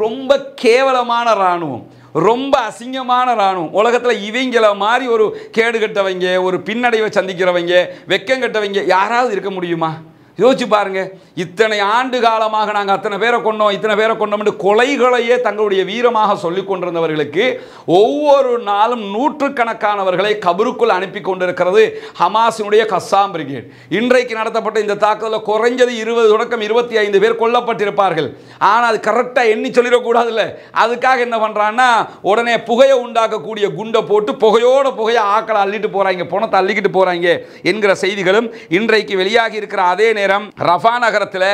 ரொம்ப கேவலமான இராணுவம், ரொம்ப அசிங்கமான இராணுவம். உலகத்தில் இவங்கள மாதிரி ஒரு கேடு கட்டவங்க, ஒரு பின்னடைவை சந்திக்கிறவங்க, வெக்கம் கட்டவங்க யாராவது இருக்க முடியுமா? யோசிச்சு பாருங்க. இத்தனை ஆண்டு காலமாக நாங்கள் அத்தனை பேரை கொண்டோம், இத்தனை பேரை கொண்டோம் என்று கொலைகளையே தங்களுடைய வீரமாக சொல்லிக் கொண்டிருந்தவர்களுக்கு ஒவ்வொரு நாளும் நூற்றுக்கணக்கானவர்களை கபருக்குள் அனுப்பி கொண்டிருக்கிறது ஹமாஸினுடைய கஸ்ஸாம் பிரிகேட். இன்றைக்கு நடத்தப்பட்ட இந்த தாக்குதலில் குறைஞ்சது 20 தொடக்கம் 25 பேர் கொல்லப்பட்டிருப்பார்கள். ஆனால் அது கரெக்டாக எண்ணி சொல்லிடக்கூடாதுல்ல. அதுக்காக என்ன பண்ணுறான்னா உடனே புகையை உண்டாக்கக்கூடிய குண்டை போட்டு புகையோட புகையை ஆக்களை அள்ளிட்டு போகிறாங்க, பணத்தை அள்ளிக்கிட்டு போகிறாங்க என்கிற செய்திகளும் இன்றைக்கு வெளியாகி இருக்கிற அதே நேரம் ரஃபா நகரத்தில்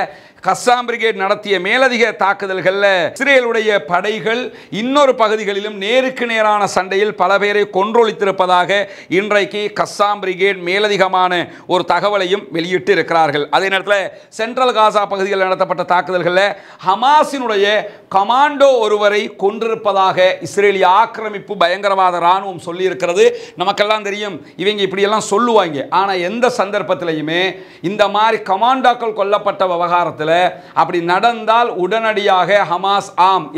கஸ்ஸாம் பிரிகேட் நடத்திய மேலதிக தாக்குதல்களில் இஸ்ரேலுடைய படைகள் இன்னொரு பகுதிகளிலும் நேருக்கு நேரான சண்டையில் பல பேரை கொன்றொழித்திருப்பதாக இன்றைக்கு கஸ்ஸாம் பிரிகேட் மேலதிகமான ஒரு தகவலையும் வெளியிட்டு இருக்கிறார்கள். அதே நேரத்தில் சென்ட்ரல் காசா பகுதியில் நடத்தப்பட்ட தாக்குதல்களில் ஹமாஸினுடைய கமாண்டோ ஒருவரை கொன்றிருப்பதாக இஸ்ரேலிய ஆக்கிரமிப்பு பயங்கரவாத இராணுவம் சொல்லியிருக்கிறது. நமக்கெல்லாம் தெரியும் இவங்க இப்படியெல்லாம் சொல்லுவாங்க, ஆனால் எந்த சந்தர்ப்பத்திலையுமே இந்த மாதிரி கமாண்டோக்கள் கொல்லப்பட்ட விவகாரத்தில் அப்படி நடந்தால் உடனடியாக ஹமாஸ்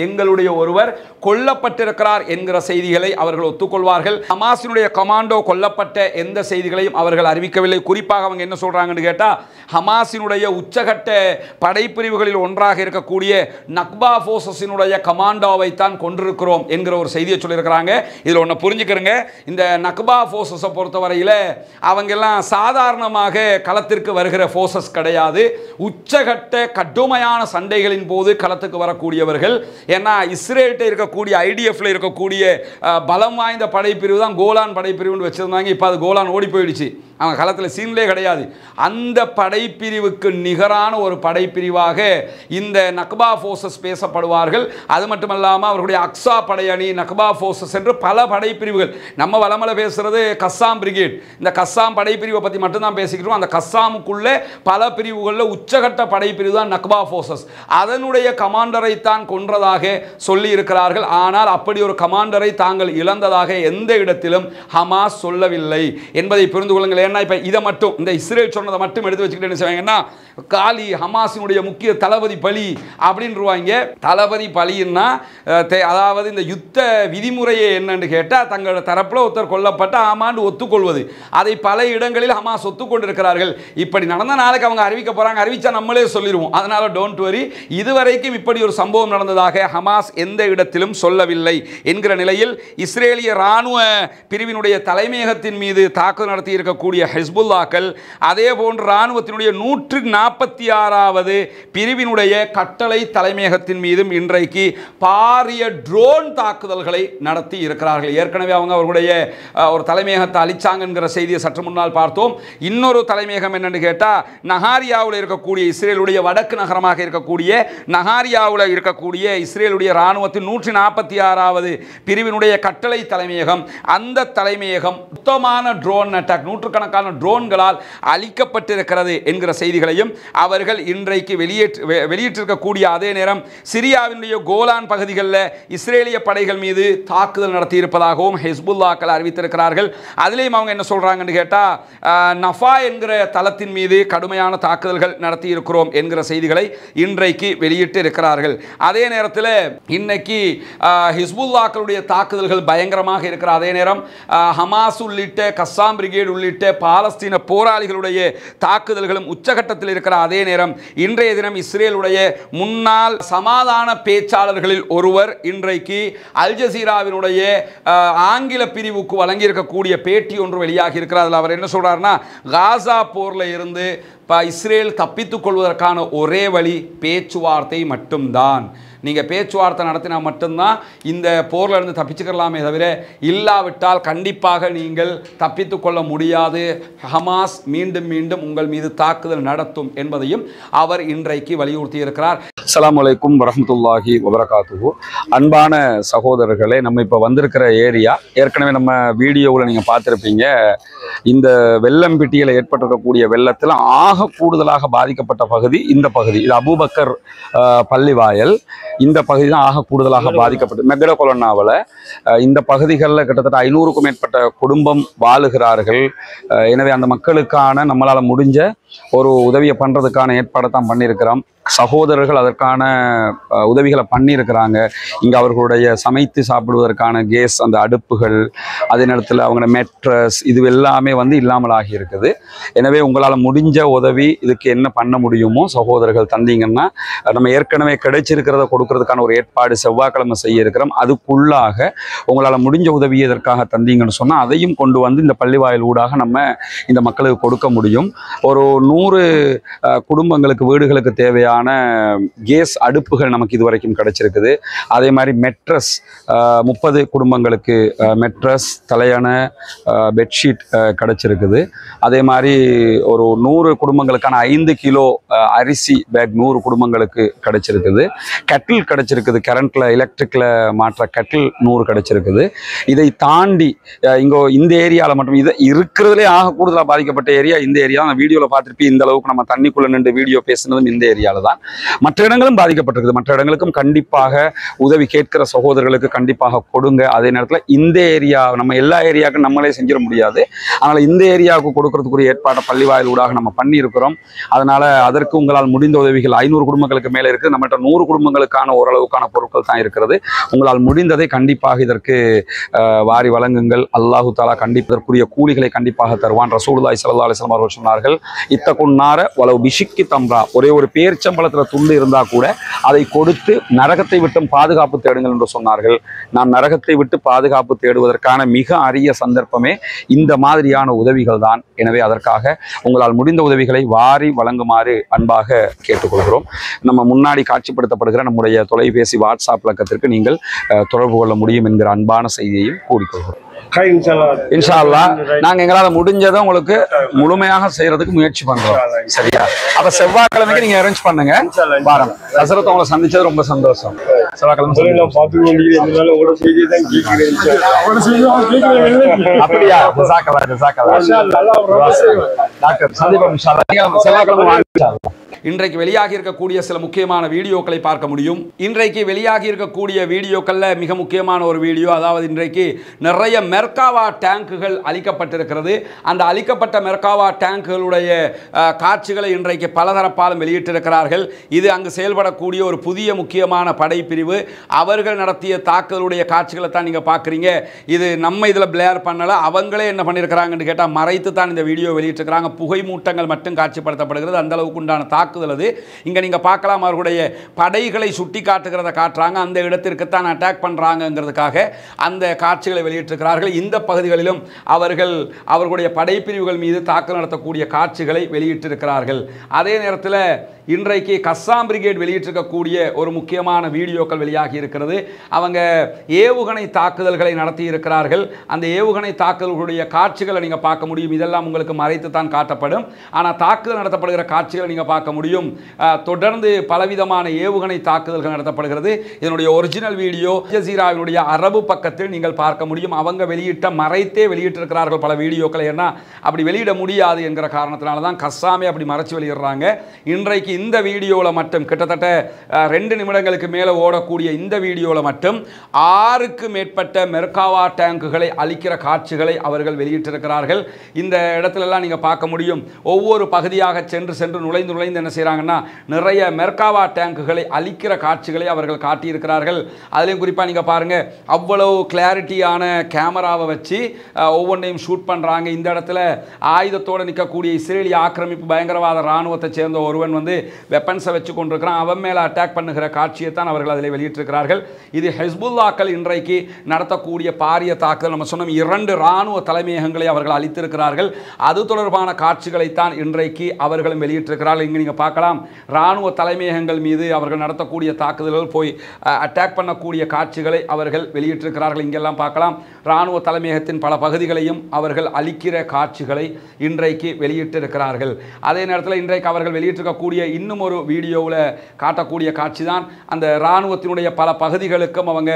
எங்களுடைய ஒருவர் கொல்லப்பட்டிருக்கிறார் என்கிற செய்திகளை அவர்கள் ஒத்துக்கொள்வார்கள். ஹமாஸினுடைய கமாண்டோ கொல்லப்பட்ட எந்த செய்திகளையும் அவர்கள் அறிவிக்கவில்லை. குறிப்பாக அவங்க என்ன சொல்றாங்கன்னு கேட்டா, ஹமாஸினுடைய உச்சகட்ட படைப்பிரிவுகளில் ஒன்றாக இருக்கக்கூடிய நக்பா போர்சஸினுடைய கமாண்டோவை தான் கொண்டிருக்கிறோம் என்கிற ஒரு செய்தியை சொல்லியிருக்கிறாங்க. இதில் ஒன்று புரிஞ்சுக்கிறங்க, இந்த நக்பா போர்சஸை பொறுத்தவரையில் அவங்க எல்லாம் சாதாரணமாக களத்திற்கு வருகிற போர்சஸ் கிடையாது. உச்சகட்ட கடுமையான சண்டைகளின் போது களத்துக்கு வரக்கூடியவர்கள். ஏன்னா இஸ்ரேல்கிட்ட இருக்கக்கூடிய ஐடிஎஃப்ல இருக்கக்கூடிய பலம் வாய்ந்த படைப்பிரிவு தான் கோலான் படைப்பிரிவுன்னு வச்சிருந்தாங்க. இப்போ அது கோலான் ஓடி போயிடுச்சு, அவங்க களத்தில் சீன்லே கிடையாது. அந்த படைப்பிரிவுக்கு நிகரான ஒரு படைப்பிரிவாக இந்த நக்பா போர்சஸ் பேசப்படுவார்கள். அது மட்டுமல்லாமல் அவர்களுடைய அக்ஸா படையணி, நக்பா போர்சஸ் என்று பல படைப்பிரிவுகள். நம்ம வளமலை பேசுறது கஸ்ஸாம் பிரிகேட், இந்த கஸ்ஸாம் படைப்பிரிவை பற்றி மட்டும்தான் பேசிக்கிறோம். அந்த கஸ்ஸாமுக்குள்ளே பல பல பிரிவுகளில் உச்சகட்ட படைப்பிரிவு தான் நக்பா ஃபோர்ஸஸ். அதனுடைய கமாண்டரை தான் கொன்றதாக சொல்லி இருக்கிறார்கள். ஆனால் அப்படி ஒரு கமாண்டரை தாங்கள் இழந்ததாக எந்த இடத்திலும் ஹமாஸ் சொல்லவில்லை என்பதை புரிந்து கொள்ளுங்கள். ஏன்னா இப்போ இதை மட்டும் இந்த இஸ்ரேல் சொன்னதை மட்டும் எடுத்து வச்சுக்கிட்டு என்ன செய்வாங்கன்னா, காலி ஹமாஸினுடைய முக்கிய தளபதி பலி அப்படின்ருவாங்க. தளபதி பலின்னா அதாவது இந்த யுத்த விதிமுறையை என்னன்னு கேட்டால் தங்களோட தரப்பில் ஒருத்தர் கொல்லப்பட்ட ஆமாண்டு ஒத்துக்கொள்வது. அதை பல இடங்களில் ஹமாஸ் ஒத்துக்கொண்டிருக்கிறார்கள். இப்படி நடந்த நாளைக்கு அவங்க அறிவிக்க போறாங்க, அறிவிச்சா நம்மளே சொல்லிடுவோம். அதனால டோன்ட் வரி, இதுவரைக்கும் இப்படி ஒரு சம்பவம் நடந்ததாக ஹமாஸ் எந்த இடத்திலும் சொல்லவில்லை என்கிற நிலையில் இஸ்ரேலிய ராணுவ பிரிவினுடைய தலைமையகத்தின் மீது தாக்குதல் நடத்தி இருக்கக்கூடிய ஹிஸ்புல்லாக்கள் அதே போன்று ராணுவத்தினுடைய 146வது பிரிவினுடைய கட்டளை தலைமையகத்தின் மீதும் இன்றைக்கு பாரிய ட்ரோன் தாக்குதல்களை நடத்தி இருக்கிறார்கள். ஏற்கனவே அவங்க அவர்களுடைய ஒரு தலைமையகத்தை அழிச்சாங்கிற செய்தியை சற்று முன்னால் பார்த்தோம். இன்னொரு தலைமையகம் என்னன்னு கேட்டால் நஹாரியாவில் இருக்கக்கூடிய இஸ்ரேலுடைய வடக்கு நகரமாக இருக்கக்கூடிய நஹாரியாவில் இருக்கக்கூடிய இஸ்ரேலுடைய ராணுவத்தின் 146வது பிரிவினுடைய கட்டளை தலைமையகம், அந்த தலைமையகம் மொத்தமான ட்ரோன் அட்டாக், நூற்றுக்கணக்கான ட்ரோன்களால் அழிக்கப்பட்டிருக்கிறது என்கிற செய்திகளையும் அவர்கள் இன்றைக்கு வெளியிட்டிருக்கக்கூடிய அதே நேரம் சிரியாவினுடைய கோலான் பகுதிகளில் இஸ்ரேலிய படைகள் மீது தாக்குதல் நடத்தி இருப்பதாகவும் ஹிஸ்புல்லாக்கள் அறிவித்திருக்கிறார்கள். அதிலேயும் அவங்க என்ன சொல்றாங்கன்னு கேட்டால், நஃபா என்கிற தளத்தின் மீது கடுமையான தாக்குதல்கள் நடத்தி இருக்கிறோம் என்கிற செய்திகளை இன்றைக்கு வெளியிட்டு இருக்கிறார்கள். அதே நேரத்தில் இன்னைக்கு ஹிஸ்புல்லாக்களுடைய தாக்குதல்கள் பயங்கரமாக இருக்கிற அதே நேரம் ஹமாஸ் உள்ளிட்ட கஸ்ஸாம் பிரிகேட் உள்ளிட்ட பாலஸ்தீன போராளிகளுடைய தாக்குதல்களும் உச்சகட்டத்தில் இருக்கிற அதே நேரம் இன்றைய தினம் இஸ்ரேலுடைய முன்னாள் சமாதான பேச்சாளர்களில் ஒருவர் இன்றைக்கு அல் ஜசீராவினுடைய ஆங்கில பிரிவுக்கு வழங்கியிருக்கக்கூடிய பேட்டி ஒன்று வெளியாகி இருக்கிறார். அதில் அவர் என்ன சொல்றாருன்னா, காசா போர்ல இருந்து இஸ்ரேல் தப்பித்துக் கொள்வதற்கான ஒரே வழி பேச்சுவார்த்தை மட்டும்தான். நீங்கள் பேச்சுவார்த்தை நடத்தினா மட்டும்தான் இந்த போரில் இருந்து தப்பிச்சுக்கலாமே தவிர இல்லாவிட்டால் கண்டிப்பாக நீங்கள் தப்பித்து கொள்ள முடியாது. ஹமாஸ் மீண்டும் மீண்டும் உங்கள் மீது தாக்குதல் நடத்தும் என்பதையும் அவர் இன்றைக்கு வலியுறுத்தி இருக்கிறார். அஸ்ஸலாமு அலைக்கும் வரஹ்மத்துல்லாஹி வபரகாத்துஹு. அன்பான சகோதரர்களே, நம்ம இப்போ வந்திருக்கிற ஏரியா ஏற்கனவே நம்ம வீடியோவில் நீங்கள் பார்த்துருப்பீங்க. இந்த வெள்ளம்பிட்டியில் ஏற்பட்டிருக்கக்கூடிய வெள்ளத்தில் ஆக கூடுதலாக பாதிக்கப்பட்ட பகுதி இந்த பகுதி. இது அபூபக்கர் பள்ளிவாயல். இந்த பகுதி தான் ஆக கூடுதலாக பாதிக்கப்பட்டது. மெகட கொலோனாவில் இந்த பகுதிகளில் கிட்டத்தட்ட 500க்கும் மேற்பட்ட குடும்பம் வாழுகிறார்கள். எனவே அந்த மக்களுக்கான நம்மளால் முடிஞ்ச ஒரு உதவியை பண்ணுறதுக்கான ஏற்பாடை தான் பண்ணியிருக்கிறோம். சகோதரர்கள் அதற்கான உதவிகளை பண்ணியிருக்கிறாங்க. இங்கே அவர்களுடைய சமைத்து சாப்பிடுவதற்கான கேஸ், அந்த அடுப்புகள், அதே நேரத்தில் அவங்க மெட்ரஸ், இது எல்லாமே இல்லாமல் ஆகியிருக்குது. எனவே உங்களால் முடிஞ்ச உதவி இதுக்கு என்ன பண்ண முடியுமோ சகோதரர்கள் தந்தீங்கன்னா, நம்ம ஏற்கனவே கிடைச்சிருக்கிறத கொடுக்கறதுக்கான ஒரு ஏற்பாடு செவ்வாய்க்கிழமை செய்ய இருக்கிறோம். அதுக்குள்ளாக உங்களால் முடிஞ்ச உதவியை இதற்காக தந்தீங்கன்னு சொன்னால் அதையும் கொண்டு வந்து இந்த பள்ளிவாயில் ஊடாக நம்ம இந்த மக்களுக்கு கொடுக்க முடியும். ஒரு 100 குடும்பங்களுக்கு வீடுகளுக்கு தேவையான கேஸ் அடுப்புகள் நமக்கு இதுவரைக்கும் கிடைச்சிருக்குது. அதே மாதிரி மெட்ரஸ் 30 குடும்பங்களுக்கு மெட்ரஸ், தலையணை, பெட்ஷீட் கிடைச்சிருக்குது. அதே மாதிரி ஒரு 100 குடும்பங்களுக்கான 5 கிலோ அரிசி பேக் 100 குடும்பங்களுக்கு கிடைச்சிருக்குது. கட்டில் கிடைச்சிருக்குது, கரண்ட்ல எலக்ட்ரிக்ல மாற்ற கட்டில் 100 கிடைச்சிருக்குது. இதை தாண்டி இங்கே இந்த ஏரியாவில் மட்டும் இது இருக்கிறதுலே ஆக கூடுதலாக பாதிக்கப்பட்ட ஏரியா இந்த ஏரியா. நான் வீடியோவில் பார்த்துருப்பேன். இந்த அளவுக்கு நம்ம தண்ணிக்குள்ள நின்று வீடியோ பேசுனதும் இந்த ஏரியாவில் தான். மற்ற இடங்களும் பாதிக்கப்பட்டிருக்குது. மற்ற இடங்களுக்கும் கண்டிப்பாக உதவி கேட்கிற சகோதரர்களுக்கு கண்டிப்பாக கொடுங்க. அதே நேரத்தில் இந்த ஏரியா நம்ம எல்லா ஏரியாவுக்கும் நம்மளே செஞ்சிட முடியாது. அதனால் இந்த ஏரியாவுக்கு கொடுக்கறதுக்குரிய ஏற்பாட்டை பள்ளிவாயில் ஊடாக நம்ம பண்ணியிருக்கிறோம். அதனால் அதற்கு உங்களால் முடிந்த உதவிகள் 500 குடும்பங்களுக்கு மேலே இருக்குது. நம்மகிட்ட 100 குடும்பங்களுக்கான ஓரளவுக்கான பொருட்கள் தான் இருக்கிறது. உங்களால் முடிந்ததை கண்டிப்பாக இதற்கு வாரி வழங்குங்கள். அல்லாஹு தாலா கண்டிப்பதற்குரிய கூலிகளை கண்டிப்பாக தருவான். ரசூலுல்லாஹி ஸல்லல்லாஹு அலைஹி வஸல்லம் அவர்கள் சொன்னார்கள், இத்தகுன்னார வலவ் பிஷிக்கி தம்ரா, ஒரே ஒரு பேர்ச்சம்பழத்தில் துண்டு இருந்தால் கூட அதை கொடுத்து நரகத்தை விட்டும் பாதுகாப்பு தேடுங்கள் என்று சொன்னார்கள். நாம் நரகத்தை விட்டு பாதுகாப்பு தேடுவதற்கான மிக அரிய சந்தர்ப்பமே இந்த மாதிரியான உதவிகள் தான். எனவே அதற்காக உங்களால் முடிந்த உதவிகளை வாரி வழங்குமாறு அன்பாக கேட்டுக்கொள்கிறோம். நம்ம முன்னாடி காட்சிப்படுத்தப்படுகிற நம்முடைய தொலைபேசி வாட்ஸ்அப் இலக்கத்திற்கு நீங்கள் தொடர்பு கொள்ள முடியும் என்கிற அன்பான செய்தியையும் கூறிக்கொள்கிறோம். இன்ஷா அல்லாஹ் நாங்க எங்களால முடிஞ்சதை உங்களுக்கு முழுமையாக செய்யறதுக்கு முயற்சி பண்றோம். சரியா? அப்ப செவ்வாய்க்கிழமைக்கு நீங்க அரேஞ்ச் பண்ணுங்க. பாருங்க, ஹசரத் உங்களை சந்திச்சது ரொம்ப சந்தோஷம். இன்றைக்கு வெளியாகி இருக்கக்கூடிய சில முக்கியமான வீடியோக்களை பார்க்க முடியும். இன்றைக்கு வெளியாகி இருக்கக்கூடிய வீடியோக்கள்ல மிக முக்கியமான ஒரு வீடியோ, அதாவது இன்றைக்கு நிறைய மெர்காவா டேங்குகள் அளிக்கப்பட்டிருக்கிறது. அந்த அளிக்கப்பட்ட மெர்காவா டேங்குகளுடைய காட்சிகளை இன்றைக்கு பலதரப்பாலும் வெளியிட்டிருக்கிறார்கள். இது அங்கு செயல்படக்கூடிய ஒரு புதிய முக்கியமான படைப்பிரிவு. அவர்கள் நடத்திய தாக்குதலுடைய காட்சிகளை தான் நீங்க பார்க்குறீங்க. இது நம்ம இதில் பிளேர் பண்ணல, அவங்களே என்ன பண்ணியிருக்கிறாங்கன்னு கேட்டால் மறைத்து தான் இந்த வீடியோ வெளியிட்டிருக்கிறாங்க. புகை மூட்டங்கள் மட்டும் காட்சிப்படுத்தப்படுகிறது. அந்த அளவுக்கு உண்டான தாக்குதல் அது. இங்க நீங்க பார்க்கலாம், அவர்களுடைய படைகளை சுட்டி காட்டுகிறத காட்டுறாங்க. அந்த இடத்திற்கு தான் அட்டாக் பண்றாங்கிறதுக்காக அந்த காட்சிகளை வெளியிட்டிருக்கிறார்கள். இந்த பகுதிகளிலும் அவர்களுடைய படைப்பிரிவுகள் மீது தாக்குதல் நடத்தக்கூடிய காட்சிகளை வெளியிட்டிருக்கிறார்கள். அதே நேரத்தில் இன்றைக்கு கஸ்ஸாம் பிரிகேட் வெளியிட்டிருக்கக்கூடிய ஒரு முக்கியமான வீடியோக்கள் வெளியாகி இருக்கிறது. அவங்க ஏவுகணை தாக்குதல்களை நடத்தி இருக்கிறார்கள். அந்த ஏவுகணை தாக்குதல்களுடைய காட்சிகளை நீங்க பார்க்க முடியும். இதெல்லாம் உங்களுக்கு மறைத்து தான் காட்டப்படும். ஆனால் தாக்குதல் நடத்தப்படுகிற காட்சிகளை நீங்க பார்க்க முடியும். தொடர்ந்து பலவிதமான ஏவுகணை தாக்குதல்கள் நடத்தப்படுகிறது. இதனுடைய ஒரிஜினல் வீடியோ அல் ஜஸீராவினுடைய அரபு பக்கத்தில் நீங்கள் பார்க்க முடியும். அவங்க மறைத்தே வெளியிட்டிருக்கிறார்கள் பல வீடியோக்களை. ஏன்னா அப்படி வெளியிட முடியாது என்கிற காரணத்தினால தான் கஸ்ஸாமே அப்படி மறைச்சு வெளியிடுறாங்க. இன்றைக்கு இந்த வீடியோவில் மட்டும் கிட்டத்தட்ட 2 நிமிடங்களுக்கு மேலே ஓடக்கூடிய இந்த வீடியோவில் மட்டும் 6க்கு மேற்பட்ட மெர்காவா டேங்குகளை அழிக்கிற காட்சிகளை அவர்கள் வெளியிட்டிருக்கிறார்கள். இந்த இடத்துலலாம் நீங்கள் பார்க்க முடியும். ஒவ்வொரு பகுதியாக சென்று நுழைந்து என்ன செய்கிறாங்கன்னா நிறைய மெர்காவா டேங்குகளை அழிக்கிற காட்சிகளை அவர்கள் காட்டியிருக்கிறார்கள். அதுலேயும் குறிப்பாக நீங்கள் பாருங்கள், அவ்வளவு கிளாரிட்டியான கேமராவை வச்சு ஒவ்வொன்றையும் ஷூட் பண்ணுறாங்க. இந்த இடத்துல ஆயுதத்தோடு நிற்கக்கூடிய இஸ்ரேலிய ஆக்கிரமிப்பு பயங்கரவாத இராணுவத்தை சேர்ந்த ஒருவன் வெப்பன்ஸை வச்சு கொண்டிருக்கிறான். அவன் மேலே அட்டாக் பண்ணுகிற காட்சியை தான் அவர்கள் அதில் வெளியிட்டிருக்கிறார்கள். இது ஹிஸ்புல்லாக்கள் இன்றைக்கு நடத்தக்கூடிய பாரிய தாக்குதல். நம்ம சொன்னோம் 2 இராணுவ தலைமையகங்களை அவர்கள் அளித்திருக்கிறார்கள். அது தொடர்பான காட்சிகளைத்தான் இன்றைக்கு அவர்களும் வெளியிட்டிருக்கிறார்கள். இங்கே நீங்கள் பார்க்கலாம், இராணுவ தலைமையகங்கள் மீது அவர்கள் நடத்தக்கூடிய தாக்குதல்கள் போய் அட்டாக் பண்ணக்கூடிய காட்சிகளை அவர்கள் வெளியிட்டிருக்கிறார்கள். இங்கெல்லாம் பார்க்கலாம், இராணுவ தலைமையகத்தின் பல பகுதிகளையும் அவர்கள் அளிக்கிற காட்சிகளை இன்றைக்கு வெளியிட்டிருக்கிறார்கள். அதே நேரத்தில் இன்றைக்கு அவர்கள் வெளியிட்டிருக்கக்கூடிய இன்னும் ஒரு வீடியோவில் காட்டக்கூடிய காட்சி தான் அந்த இராணுவத்தினுடைய பல பகுதிகளுக்கும் அவங்க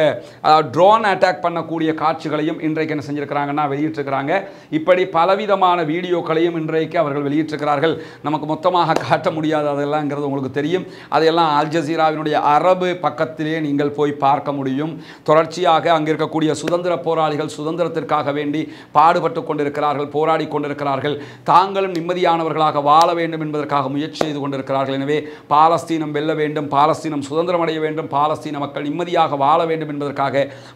ட்ரோன் அட்டாக் பண்ணக்கூடிய காட்சிகளையும் இன்றைக்கு என்ன செஞ்சிருக்கிறாங்கன்னா வெளியிட்டிருக்கிறாங்க. இப்படி பலவிதமான வீடியோக்களையும் இன்றைக்கு அவர்கள் வெளியிட்டிருக்கிறார்கள். நமக்கு மொத்தமாக காட்ட முடியாது அதெல்லாம்ங்கிறது உங்களுக்கு தெரியும். அதையெல்லாம் அல் ஜஸீராவினுடைய அரபு பக்கத்திலே நீங்கள் போய் பார்க்க முடியும். தொடர்ச்சியாக அங்கே இருக்கக்கூடிய சுதந்திர போராளிகள் சுதந்திரத்திற்காக வேண்டி பாடுபட்டு கொண்டிருக்கிறார்கள், போராடி கொண்டிருக்கிறார்கள். தாங்களும் நிம்மதியானவர்களாக வாழ வேண்டும் என்பதற்காக முயற்சி செய்து கொண்டிருக்கிறார்கள். எனவே பாலஸ்தீனம் வெல்ல வேண்டும், பாலஸ்தீனம் சுதந்திரம் அடைய வேண்டும், பாலஸ்தீன மக்கள் நிம்மதியாக வாழ வேண்டும் என்பதற்காக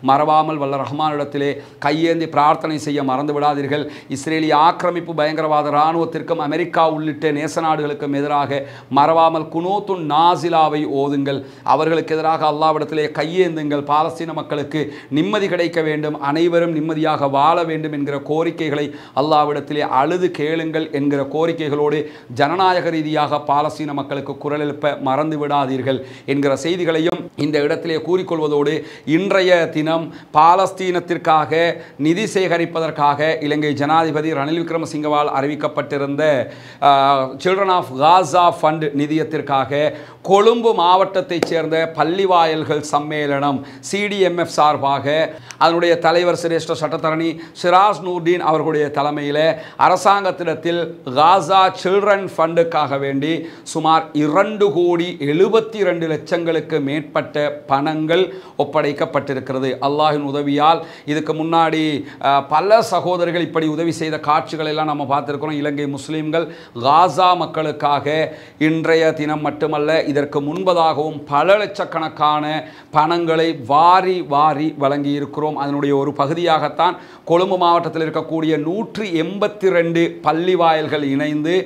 மறவாமல் வல்ல ரஹ்மானிடத்திலே கையேந்தி பிரார்த்தனை செய்ய மறந்து விடாதீர்கள். இஸ்ரேலிய ஆக்கிரமிப்பு பயங்கரவாத இராணுவத்திற்கும் அமெரிக்கா உள்ளிட்ட நேச நாடுகளுக்கும் எதிராக மறவாமல் குனூத்துன் நாசிலாவை ஓதுங்கள். அவர்களுக்கு எதிராக அல்லாஹ்விடத்திலே கையேந்துங்கள். பாலஸ்தீன மக்களுக்கு நிம்மதி கிடைக்க வேண்டும், அனைவரும் நிம்மதியாக வாழ வேண்டும் என்கிற கோரிக்கைகளை அல்லாஹ்விடத்திலே அழுது கேளுங்கள் என்கிற கோரிக்கைகளோடு ஜனநாயக ரீதியாக பாலஸ்தீன மக்களுக்கு குரல் எழுப்ப மறந்து விடாதீர்கள் என்கிற செய்திகளையும் இந்த இடத்திலே கூறிக்கொள்வதோடு, இன்றைய தினம் பாலஸ்தீனத்திற்காக நிதி சேகரிப்பதற்காக இலங்கை ஜனாதிபதி ரணில் விக்ரமசிங்கவால் அறிவிக்கப்பட்டிருந்த சில்ட்ரன் ஆஃப் காசா ஃபண்ட் நிதியத்திற்காக கொழும்பு மாவட்டத்தைச் சேர்ந்த பள்ளிவாயல்கள் சம்மேளனம் CDMF சார்பாக அதனுடைய தலைவர் சிரேஷ்ட சட்டத்தரணி சிராஜ் நூர்தீன் அவர்களுடைய தலைமையில் அரசாங்கத்திடத்தில் காசா சில்ட்ரன் ஃபண்டுக்காக வேண்டி சுமார் 2,72,00,000 மேற்பட்ட பணங்கள் ஒப்படைக்கப்பட்டிருக்கிறது. அல்லாஹின் உதவியால் இதுக்கு முன்னாடி பல சகோதரர்கள் இப்படி உதவி செய்த காட்சிகள் எல்லாம் நம்ம பார்த்துருக்கிறோம். இலங்கை முஸ்லீம்கள் காசா மக்களுக்காக இன்றைய தினம் மட்டுமல்ல, இதற்கு முன்பதாகவும் பல லட்சக்கணக்கான பணங்களை வாரி வாரி வழங்கி இருக்கிறோம். அதனுடைய ஒரு பகுதியாகத்தான் கொழும்பு மாவட்டத்தில் இருக்கக்கூடிய 182 பள்ளி வாயில்கள் இணைந்து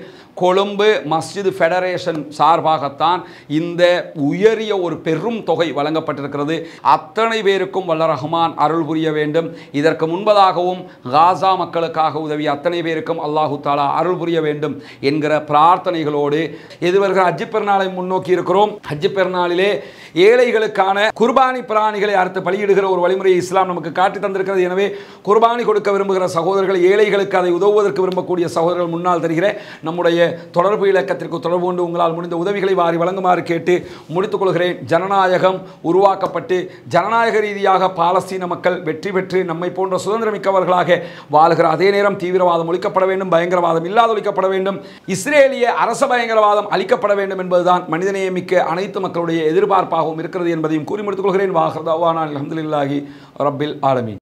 கொழும்பு மஸ்ஜித் ஃபெடரேஷன் சார்பாகத்தான் இந்த உயரிய ஒரு பெரும் தொகை வழங்கப்பட்டிருக்கிறது. அத்தனை பேருக்கும் வல்ல ரஹ்மான் அருள் புரிய வேண்டும். இதற்கு முன்பதாகவும் காசா மக்களுக்காக உதவி அத்தனை பேருக்கும் அல்லாஹு தாலா அருள் புரிய வேண்டும் என்கிற பிரார்த்தனைகளோடு எதிர்வருகிற ஹஜ் பெருநாளை முன்னோக்கி இருக்கிறோம். ஹஜ் பெருநாளிலே ஏழைகளுக்கான குர்பானி பிராணிகளை அறுத்து பலியிடுகிற ஒரு வழிமுறையை இஸ்லாம் நமக்கு காட்டி தந்திருக்கிறது. எனவே குர்பானி கொடுக்க விரும்புகிற சகோதரர்கள், ஏழைகளுக்கு அதை உதவுவதற்கு விரும்பக்கூடிய சகோதரர்கள் முன்னால் தருகிற நம்முடைய தொடர்பு இலக்கத்திற்கு தொடர்பு கொண்டு உங்களால் முடிந்த உதவிகளை வாரி வழங்குமாறு கேட்டு முடித்துக் கொள்கிறேன். ஜனநாயகம் உருவாக்கப்பட்டு ஜனநாயக ரீதியாக பாலஸ்தீன மக்கள் வெற்றி பெற்று நம்மை போன்ற சுதந்திரமிக்கவர்களாக வாழ்கிற அதே நேரம் தீவிரவாதம் ஒழிக்கப்பட வேண்டும், பயங்கரவாதம் இல்லாத ஒழிக்கப்பட வேண்டும், இஸ்ரேலிய அரச பயங்கரவாதம் அளிக்கப்பட வேண்டும் என்பதுதான் மனிதநேயமிக்க அனைத்து மக்களுடைய எதிர்பார்ப்பாகவும் இருக்கிறது என்பதையும் கூறி முடித்துக் கொள்கிறேன். வாஹர் தவானா அல்ஹம்துலில்லாஹி ரப்பில் ஆலமீன்.